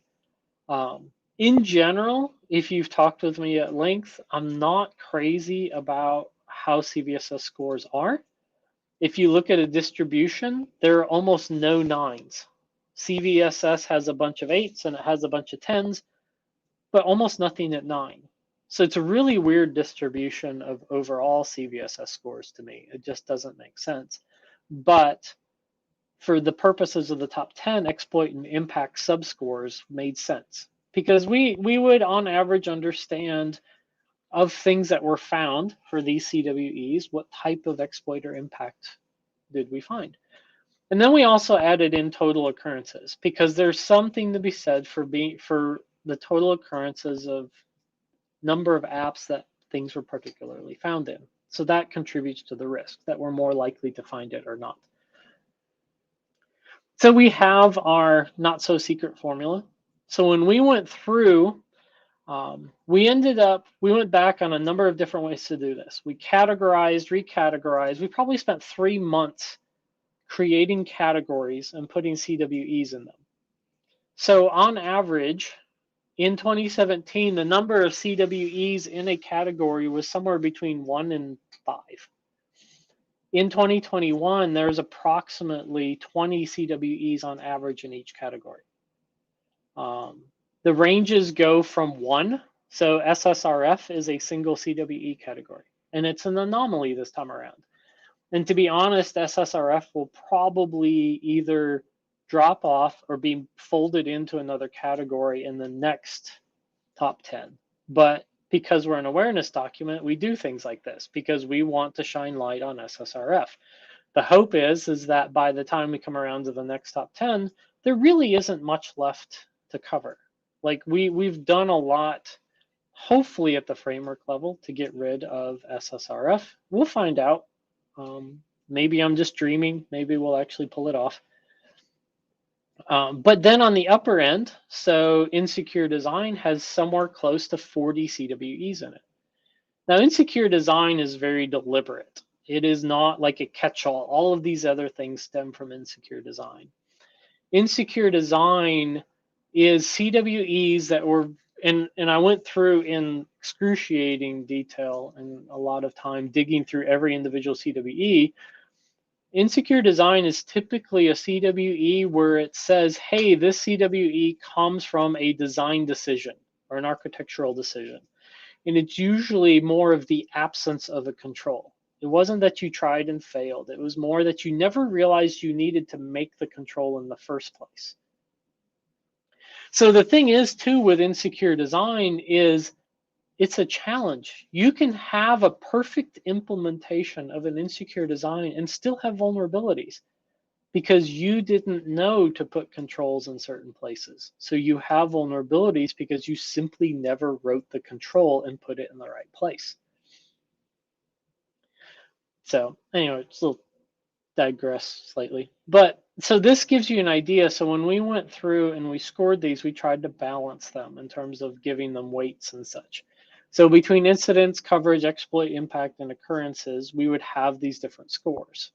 In general, if you've talked with me at length, I'm not crazy about how CVSS scores are. If you look at a distribution, there are almost no 9s. CVSS has a bunch of 8s and it has a bunch of 10s, but almost nothing at 9. So it's a really weird distribution of overall CVSS scores to me. It just doesn't make sense. But for the purposes of the top 10, exploit and impact subscores made sense because we would on average understand of things that were found for these CWEs, what type of exploit or impact did we find? And then we also added in total occurrences because there's something to be said for the total occurrences of number of apps that things were particularly found in. So that contributes to the risk that we're more likely to find it or not. So we have our not so secret formula. So when we went through, we went back on a number of different ways to do this. We categorized, recategorized. We probably spent 3 months creating categories and putting CWEs in them. So on average, in 2017, the number of CWEs in a category was somewhere between 1 and 5. In 2021, there's approximately 20 CWEs on average in each category. The ranges go from 1, so SSRF is a single CWE category, and it's an anomaly this time around. And to be honest, SSRF will probably either drop off or be folded into another category in the next top 10. But because we're an awareness document, we do things like this because we want to shine light on SSRF. The hope is that by the time we come around to the next top 10, there really isn't much left to cover. Like we've done a lot, hopefully at the framework level, to get rid of SSRF. We'll find out. Maybe I'm just dreaming. Maybe we'll actually pull it off. But then on the upper end, so insecure design has somewhere close to 40 CWEs in it. Now, insecure design is very deliberate. It is not like a catch-all. All of these other things stem from insecure design. Insecure design is CWEs that were, and I went through in excruciating detail and a lot of time digging through every individual CWE. Insecure design is typically a CWE where it says, hey, this CWE comes from a design decision or an architectural decision. And it's usually more of the absence of a control. It wasn't that you tried and failed. It was more that you never realized you needed to make the control in the first place. So the thing is, too, with insecure design is it's a challenge. You can have a perfect implementation of an insecure design and still have vulnerabilities because you didn't know to put controls in certain places. So you have vulnerabilities because you simply never wrote the control and put it in the right place. So anyway, it's a little digress slightly. But so this gives you an idea. So when we went through and we scored these, we tried to balance them in terms of giving them weights and such. So between incidents, coverage, exploit, impact, and occurrences, we would have these different scores.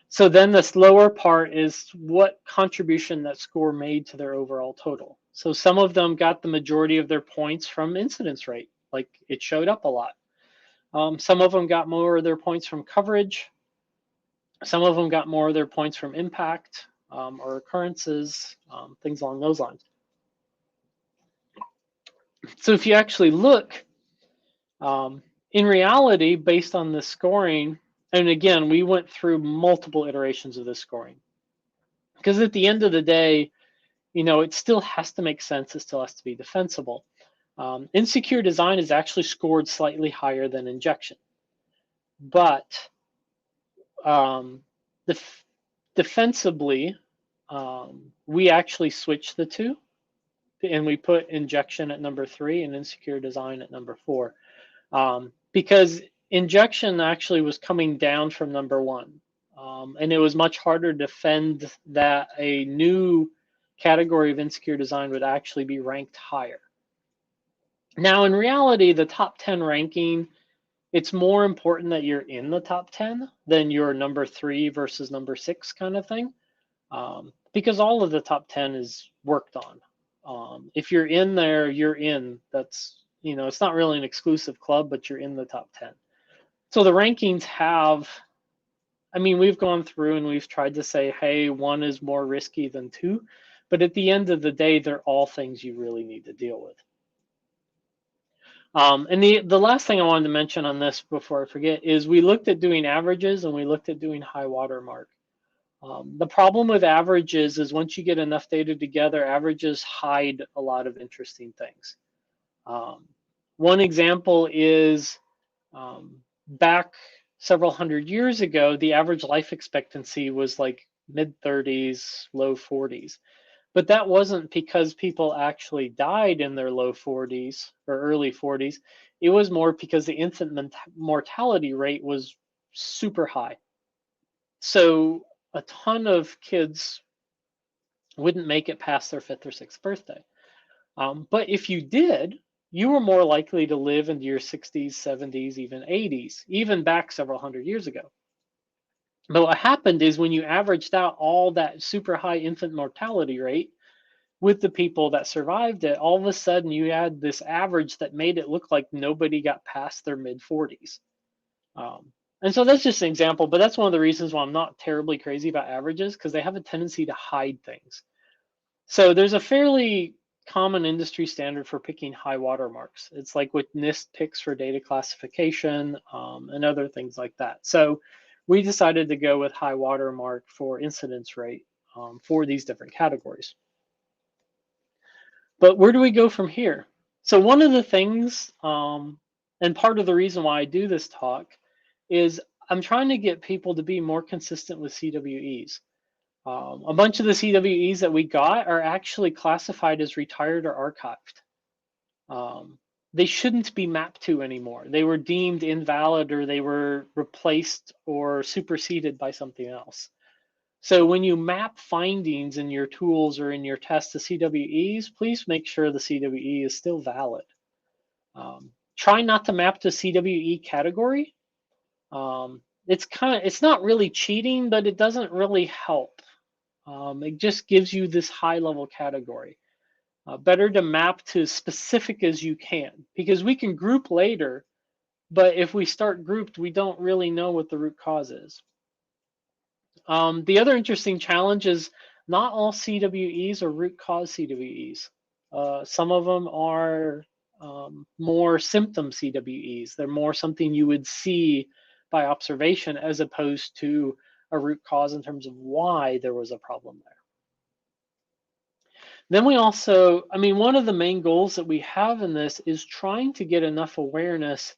So then this lower part is what contribution that score made to their overall total. So some of them got the majority of their points from incidence rate, like it showed up a lot. Some of them got more of their points from coverage. Some of them got more of their points from impact or occurrences, things along those lines. So if you actually look, in reality, based on the scoring, and again, we went through multiple iterations of this scoring. Because at the end of the day, you know, it still has to make sense. It still has to be defensible. Insecure design is actually scored slightly higher than injection. But defensively, we actually switched the two. And we put injection at number 3 and insecure design at number 4. Because injection actually was coming down from number 1. And it was much harder to defend that a new category of insecure design would actually be ranked higher. Now, in reality, the top 10 ranking, it's more important that you're in the top 10 than your number 3 versus number 6 kind of thing. Because all of the top 10 is worked on. If you're in there, you're in. That's, you know, it's not really an exclusive club, but you're in the top 10. So the rankings have, I mean, we've gone through and we've tried to say, hey, 1 is more risky than 2. But at the end of the day, they're all things you really need to deal with. And the last thing I wanted to mention on this before I forget is we looked at doing averages and we looked at doing high water mark. The problem with averages is once you get enough data together, averages hide a lot of interesting things. One example is back several hundred years ago, the average life expectancy was like mid-30s, low 40s. But that wasn't because people actually died in their low 40s or early 40s. It was more because the infant mortality rate was super high. So a ton of kids wouldn't make it past their 5th or 6th birthday. But if you did, you were more likely to live into your 60s, 70s, even 80s, even back several hundred years ago. But what happened is when you averaged out all that super high infant mortality rate with the people that survived it, all of a sudden you had this average that made it look like nobody got past their mid-40s. And so that's just an example, but that's one of the reasons why I'm not terribly crazy about averages, because they have a tendency to hide things. So there's a fairly common industry standard for picking high water marks. It's like what NIST picks for data classification and other things like that. So we decided to go with high water mark for incidence rate for these different categories. But where do we go from here? So one of the things, and part of the reason why I do this talk, is I'm trying to get people to be more consistent with CWEs. A bunch of the CWEs that we got are actually classified as retired or archived. They shouldn't be mapped to anymore. They were deemed invalid, or they were replaced or superseded by something else. So when you map findings in your tools or in your test to CWEs, please make sure the CWE is still valid. Try not to map to CWE category. It's not really cheating, but it doesn't really help. It just gives you this high level category. Better to map to specific as you can, because we can group later, but if we start grouped, we don't really know what the root cause is. The other interesting challenge is not all CWEs are root cause CWEs. Some of them are more symptom CWEs. They're more something you would see by observation as opposed to a root cause in terms of why there was a problem there. Then we also, one of the main goals that we have in this is trying to get enough awareness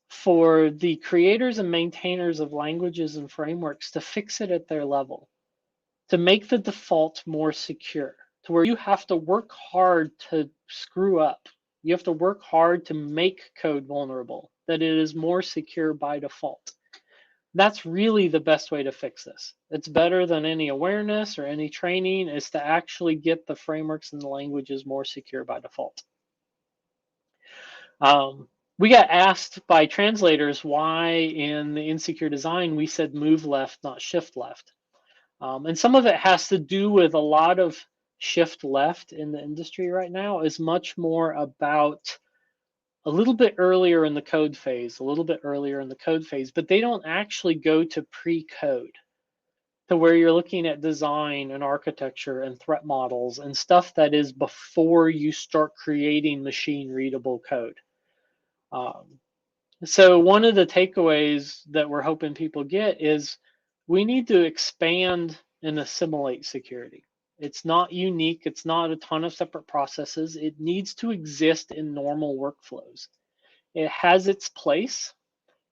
for the creators and maintainers of languages and frameworks to fix it at their level, to make the default more secure, to where you have to work hard to screw up. You have to work hard to make code vulnerable, that it is more secure by default. That's really the best way to fix this. It's better than any awareness or any training, is to actually get the frameworks and the languages more secure by default. We got asked by translators why in the insecure design we said move left, not shift left. And some of it has to do with a lot of shift left in the industry right now is much more about a little bit earlier in the code phase, but they don't actually go to pre-code, to where you're looking at design and architecture and threat models and stuff that is before you start creating machine readable code. So one of the takeaways that we're hoping people get is we need to expand and assimilate security. It's not unique. It's not a ton of separate processes. It needs to exist in normal workflows. It has its place,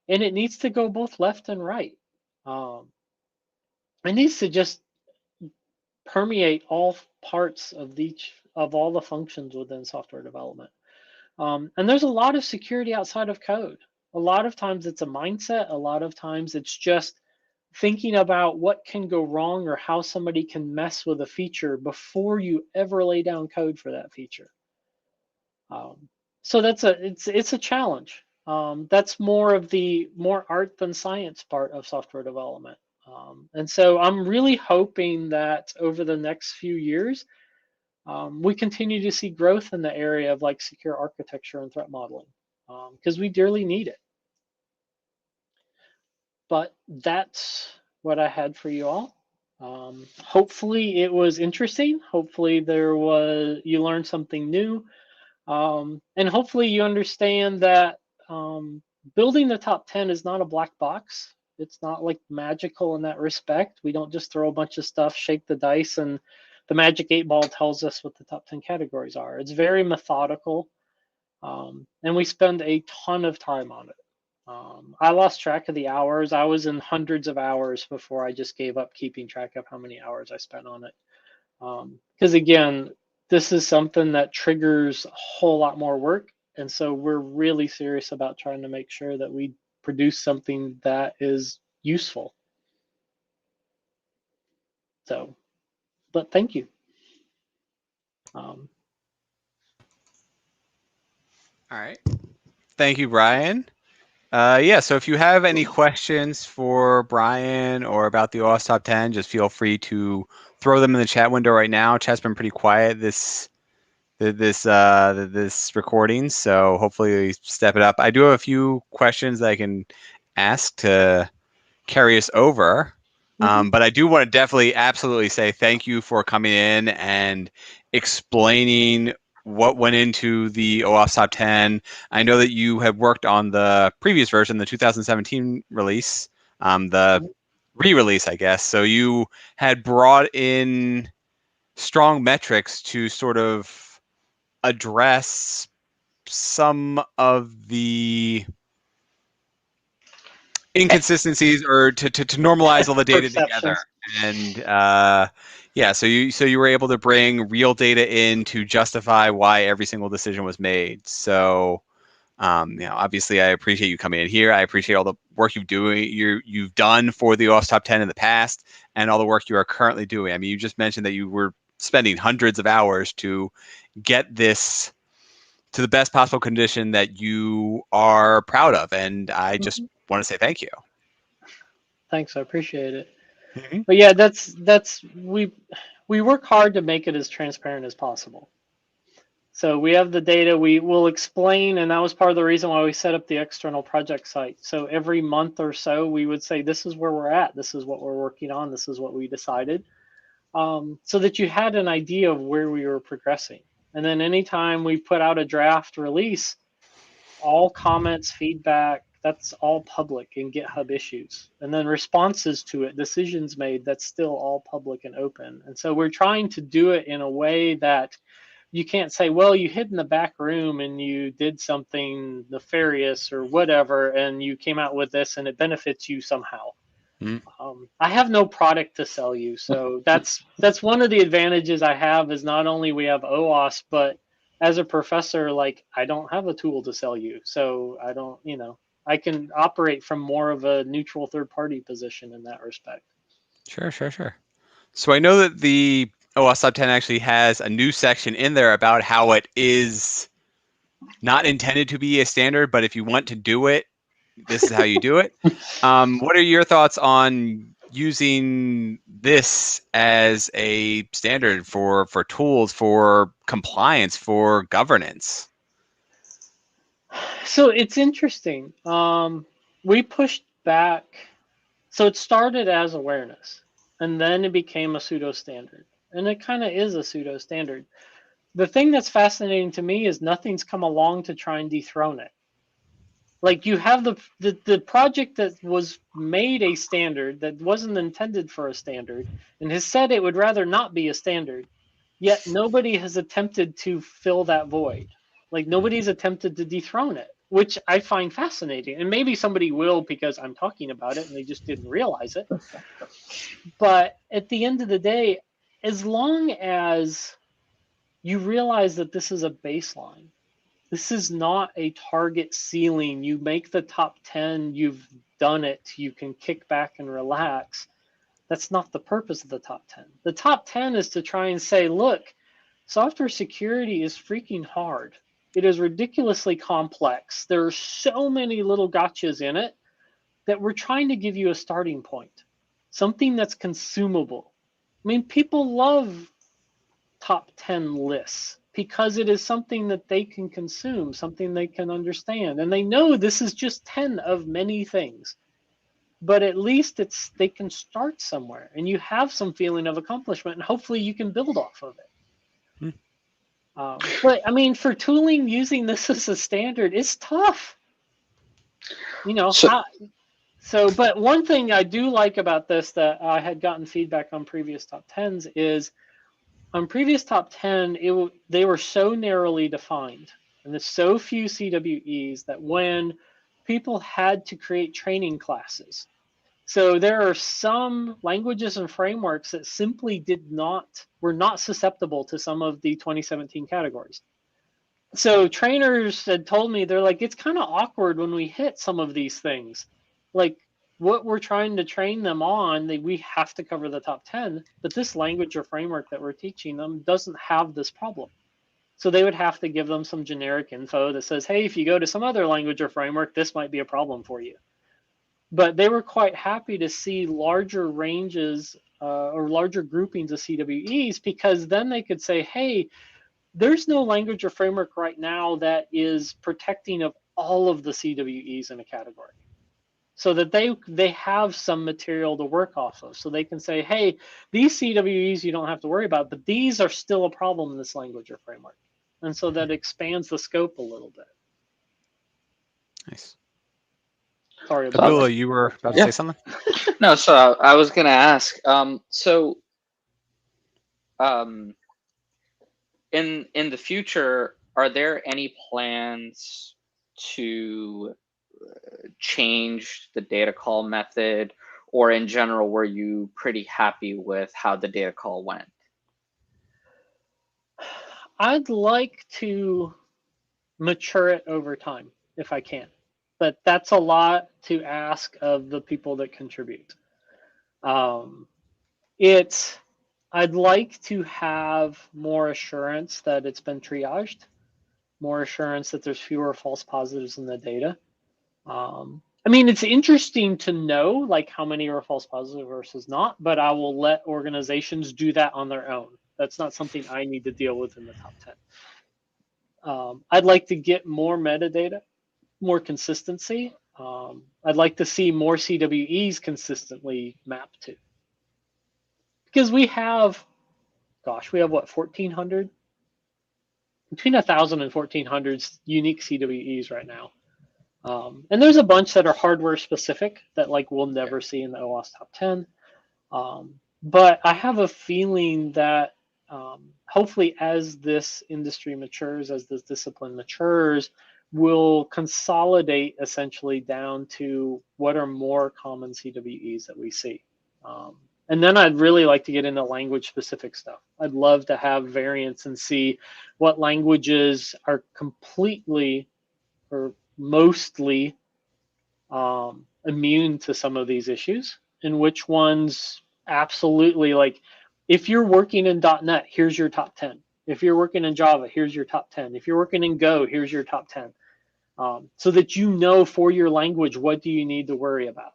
and it needs to go both left and right. It needs to just permeate all parts of all the functions within software development. And there's a lot of security outside of code. A lot of times it's a mindset. A lot of times it's just thinking about what can go wrong or how somebody can mess with a feature before you ever lay down code for that feature. So it's a challenge. That's more of the more art than science part of software development. And so I'm really hoping that over the next few years, we continue to see growth in the area of like secure architecture and threat modeling, because we dearly need it. But that's what I had for you all. Hopefully it was interesting. Hopefully you learned something new. And hopefully you understand that building the top 10 is not a black box. It's not like magical in that respect. We don't just throw a bunch of stuff, shake the dice, and the magic 8-ball tells us what the top 10 categories are. It's very methodical, and we spend a ton of time on it. I lost track of the hours. I was in hundreds of hours before I just gave up keeping track of how many hours I spent on it. Because again, this is something that triggers a whole lot more work. And so we're really serious about trying to make sure that we produce something that is useful. So, but thank you. All right. Thank you, Brian. Yeah, so if you have any questions for Brian or about the OWASP Top 10, just feel free to throw them in the chat window right now. Chat's been pretty quiet this recording, so hopefully step it up. I do have a few questions that I can ask to carry us over. But I do want to definitely absolutely say thank you for coming in and explaining what went into the OWASP Top 10. I know that you have worked on the previous version, the 2017 release, the re-release, I guess. So you had brought in strong metrics to sort of address some of the inconsistencies, or to normalize all the data together. And yeah, so you were able to bring real data in to justify why every single decision was made. So obviously I appreciate you coming in here. I appreciate all the work you've done for the OWASP Top 10 in the past, and all the work you are currently doing. I mean, you just mentioned that you were spending hundreds of hours to get this to the best possible condition that you are proud of, and I just want to say thank you. Thanks, I appreciate it. But yeah, that's we work hard to make it as transparent as possible. So we have the data, we will explain, and that was part of the reason why we set up the external project site. So every month or so, we would say, this is where we're at, this is what we're working on, this is what we decided, so that you had an idea of where we were progressing. And then anytime we put out a draft release, all comments, feedback, that's all public in GitHub issues. And then responses to it, decisions made, that's still all public and open. And so we're trying to do it in a way that you can't say, well, you hid in the back room and you did something nefarious or whatever, and you came out with this and it benefits you somehow. I have no product to sell you. So that's one of the advantages I have, is not only we have OWASP, but as a professor, like, I don't have a tool to sell you. So I don't, I can operate from more of a neutral third party position in that respect. Sure. So I know that the OWASP Top 10 actually has a new section in there about how it is not intended to be a standard, but if you want to do it, this is how you do it. What are your thoughts on using this as a standard for tools, for compliance, for governance? So it's interesting. We pushed back. So it started as awareness, and then it became a pseudo standard. And it kind of is a pseudo standard. The thing that's fascinating to me is nothing's come along to try and dethrone it. Like, you have the project that was made a standard that wasn't intended for a standard, and has said it would rather not be a standard, yet nobody has attempted to fill that void. Like, nobody's attempted to dethrone it, which I find fascinating. And maybe somebody will, because I'm talking about it and they just didn't realize it. But at the end of the day, as long as you realize that this is a baseline, this is not a target ceiling. You make the top 10, you've done it, you can kick back and relax. That's not the purpose of the top 10. The top 10 is to try and say, look, software security is freaking hard. It is ridiculously complex. There are so many little gotchas in it that we're trying to give you a starting point, something that's consumable. I mean, people love top 10 lists because it is something that they can consume, something they can understand. And they know this is just 10 of many things. But at least they can start somewhere, and you have some feeling of accomplishment, and hopefully you can build off of it. But I mean, for tooling, using this as a standard is tough. But one thing I do like about this that I had gotten feedback on previous top 10s is, on previous top 10, they were so narrowly defined, and there's so few CWEs that when people had to create training classes, so there are some languages and frameworks that simply were not susceptible to some of the 2017 categories. So trainers had told me, they're like, it's kind of awkward when we hit some of these things. Like, what we're trying to train them on, we have to cover the top 10, but this language or framework that we're teaching them doesn't have this problem. So they would have to give them some generic info that says, hey, if you go to some other language or framework, this might be a problem for you. But they were quite happy to see larger ranges or larger groupings of CWEs, because then they could say, hey, there's no language or framework right now that is protecting of all of the CWEs in a category. So that they have some material to work off of. So they can say, hey, these CWEs you don't have to worry about, but these are still a problem in this language or framework. And so that expands the scope a little bit. Nice. Sorry about Abdullah, that. you were about to say something? No, so I was going to ask, in the future, are there any plans to change the data call method, or in general, were you pretty happy with how the data call went? I'd like to mature it over time if I can, but that's a lot to ask of the people that contribute. I'd like to have more assurance that it's been triaged, more assurance that there's fewer false positives in the data. I mean, it's interesting to know like how many are false positive versus not, but I will let organizations do that on their own. That's not something I need to deal with in the top 10. I'd like to get more metadata, more consistency. I'd like to see more CWEs consistently mapped to. Because we have what, 1,400? Between 1,000 and 1,400 unique CWEs right now. And there's a bunch that are hardware specific that like we'll never see in the OWASP top 10. But I have a feeling that hopefully as this industry matures, as this discipline matures, we'll consolidate essentially down to what are more common CWEs that we see. And then I'd really like to get into language specific stuff. I'd love to have variants and see what languages are completely or mostly immune to some of these issues and which ones absolutely, like if you're working in .NET, here's your top 10. If you're working in Java, here's your top 10. If you're working in Go, here's your top 10. So that you know for your language, what do you need to worry about?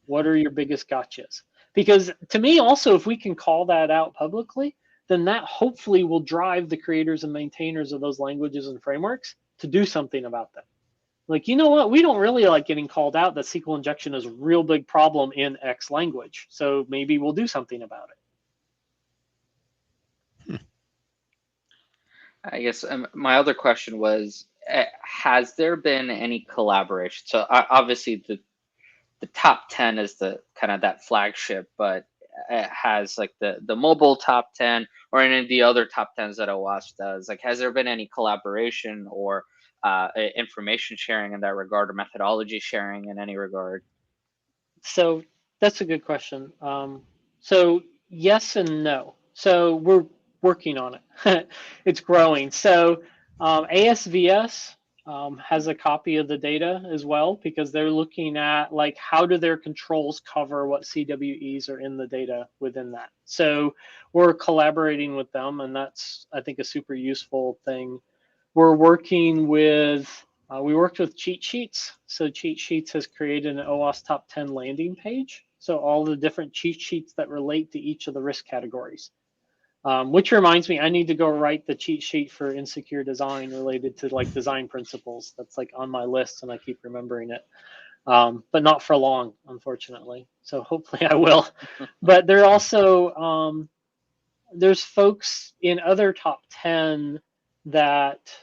What are your biggest gotchas? Because to me also, if we can call that out publicly, then that hopefully will drive the creators and maintainers of those languages and frameworks to do something about them. Like, you know what? We don't really like getting called out that SQL injection is a real big problem in X language. So maybe we'll do something about it. I guess my other question was, has there been any collaboration? So obviously the top 10 is the kind of that flagship, but it has like the mobile top 10 or any of the other top 10s that OWASP does. Like, has there been any collaboration or information sharing in that regard, or methodology sharing in any regard? So that's a good question. So yes and no. So we're working on it. It's growing. So ASVS has a copy of the data as well, because they're looking at like how do their controls cover what CWEs are in the data within that. So we're collaborating with them, and that's, I think, a super useful thing. We're working with we worked with Cheat Sheets. So Cheat Sheets has created an OWASP top 10 landing page. So all the different cheat sheets that relate to each of the risk categories. Which reminds me, I need to go write the cheat sheet for insecure design related to like design principles. That's like on my list and I keep remembering it. But not for long, unfortunately. So hopefully I will. But there also, there's folks in other top 10 that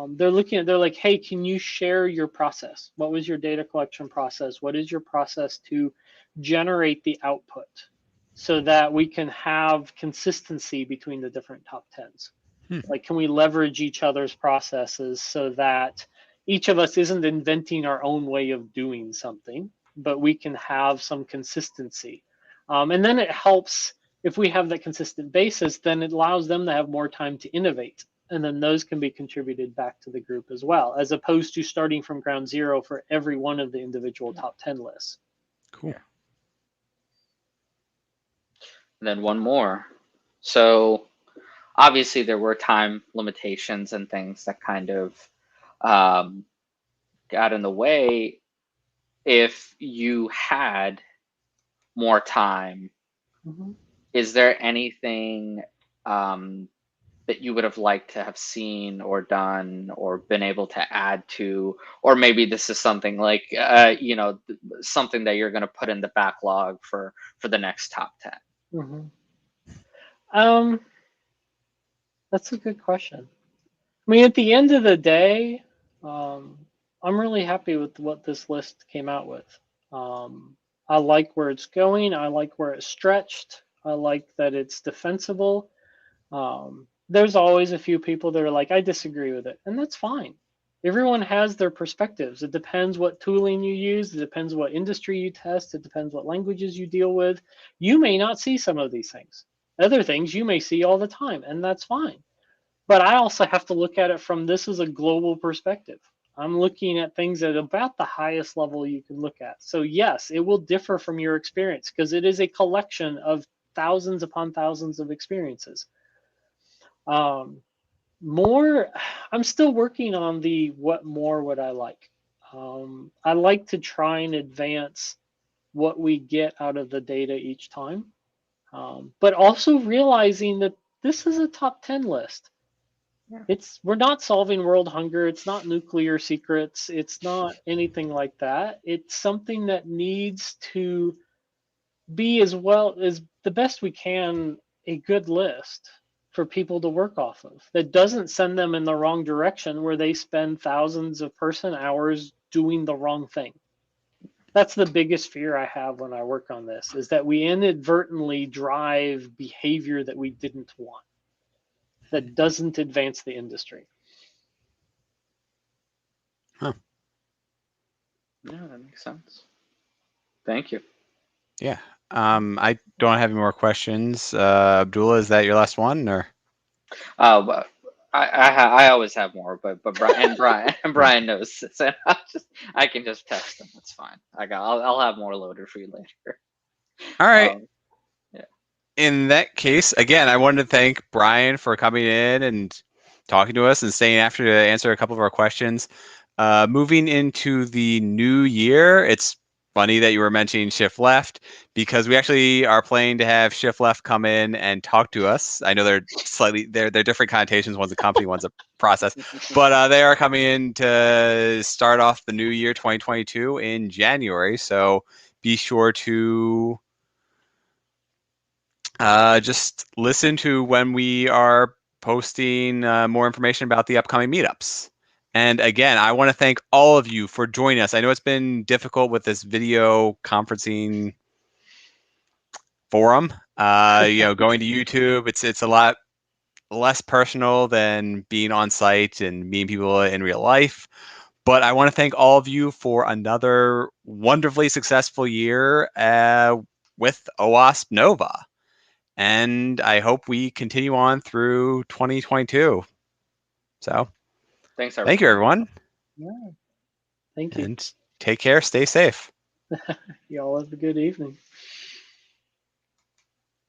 they're looking at, they're like, hey, can you share your process? What was your data collection process? What is your process to generate the output so that we can have consistency between the different top 10s? Like, can we leverage each other's processes so that each of us isn't inventing our own way of doing something, but we can have some consistency. And then it helps if we have that consistent basis, then it allows them to have more time to innovate. And then those can be contributed back to the group as well, as opposed to starting from ground zero for every one of the individual top 10 lists. Cool. And then one more. So obviously there were time limitations and things that kind of got in the way. If you had more time, is there anything that you would have liked to have seen or done or been able to add to, or maybe this is something like something that you're going to put in the backlog for the next top 10? That's a good question. I mean, at the end of the day, I'm really happy with what this list came out with. I like where it's going. I like where it's stretched. I like that it's defensible. there's always a few people that are like, I disagree with it, and that's fine. Everyone has their perspectives. It depends what tooling you use. It depends what industry you test. It depends what languages you deal with. You may not see some of these things. Other things you may see all the time, and that's fine. But I also have to look at it from this is a global perspective. I'm looking at things at about the highest level you can look at. So yes, it will differ from your experience because it is a collection of thousands upon thousands of experiences. More, I'm still working on the what more would I like. I like to try and advance what we get out of the data each time, but also realizing that this is a top 10 list. Yeah. We're not solving world hunger. It's not nuclear secrets. It's not anything like that. It's something that needs to be, as well as the best we can, a good list for people to work off of that doesn't send them in the wrong direction where they spend thousands of person hours doing the wrong thing. That's the biggest fear I have when I work on this, is that we inadvertently drive behavior that we didn't want, that doesn't advance the industry. Huh. Yeah, that makes sense. Thank you. Yeah. I don't have any more questions. Abdullah, is that your last one, or? But I always have more, but Brian knows, so I can just text him. That's fine. I'll have more loaded for you later. All right. Yeah. In that case, again, I wanted to thank Brian for coming in and talking to us and staying after to answer a couple of our questions. Moving into the new year, it's funny that you were mentioning Shift Left because we actually are planning to have Shift Left come in and talk to us. I know they're different connotations. One's a company, one's a process, but they are coming in to start off the new year 2022 in January. So be sure to just listen to when we are posting more information about the upcoming meetups. And again, I want to thank all of you for joining us. I know it's been difficult with this video conferencing forum. Going to YouTube, it's a lot less personal than being on site and meeting people in real life. But I want to thank all of you for another wonderfully successful year with OWASP Nova. And I hope we continue on through 2022. So Thanks, thank you, everyone. Yeah. Thank you. And take care. Stay safe. You all have a good evening.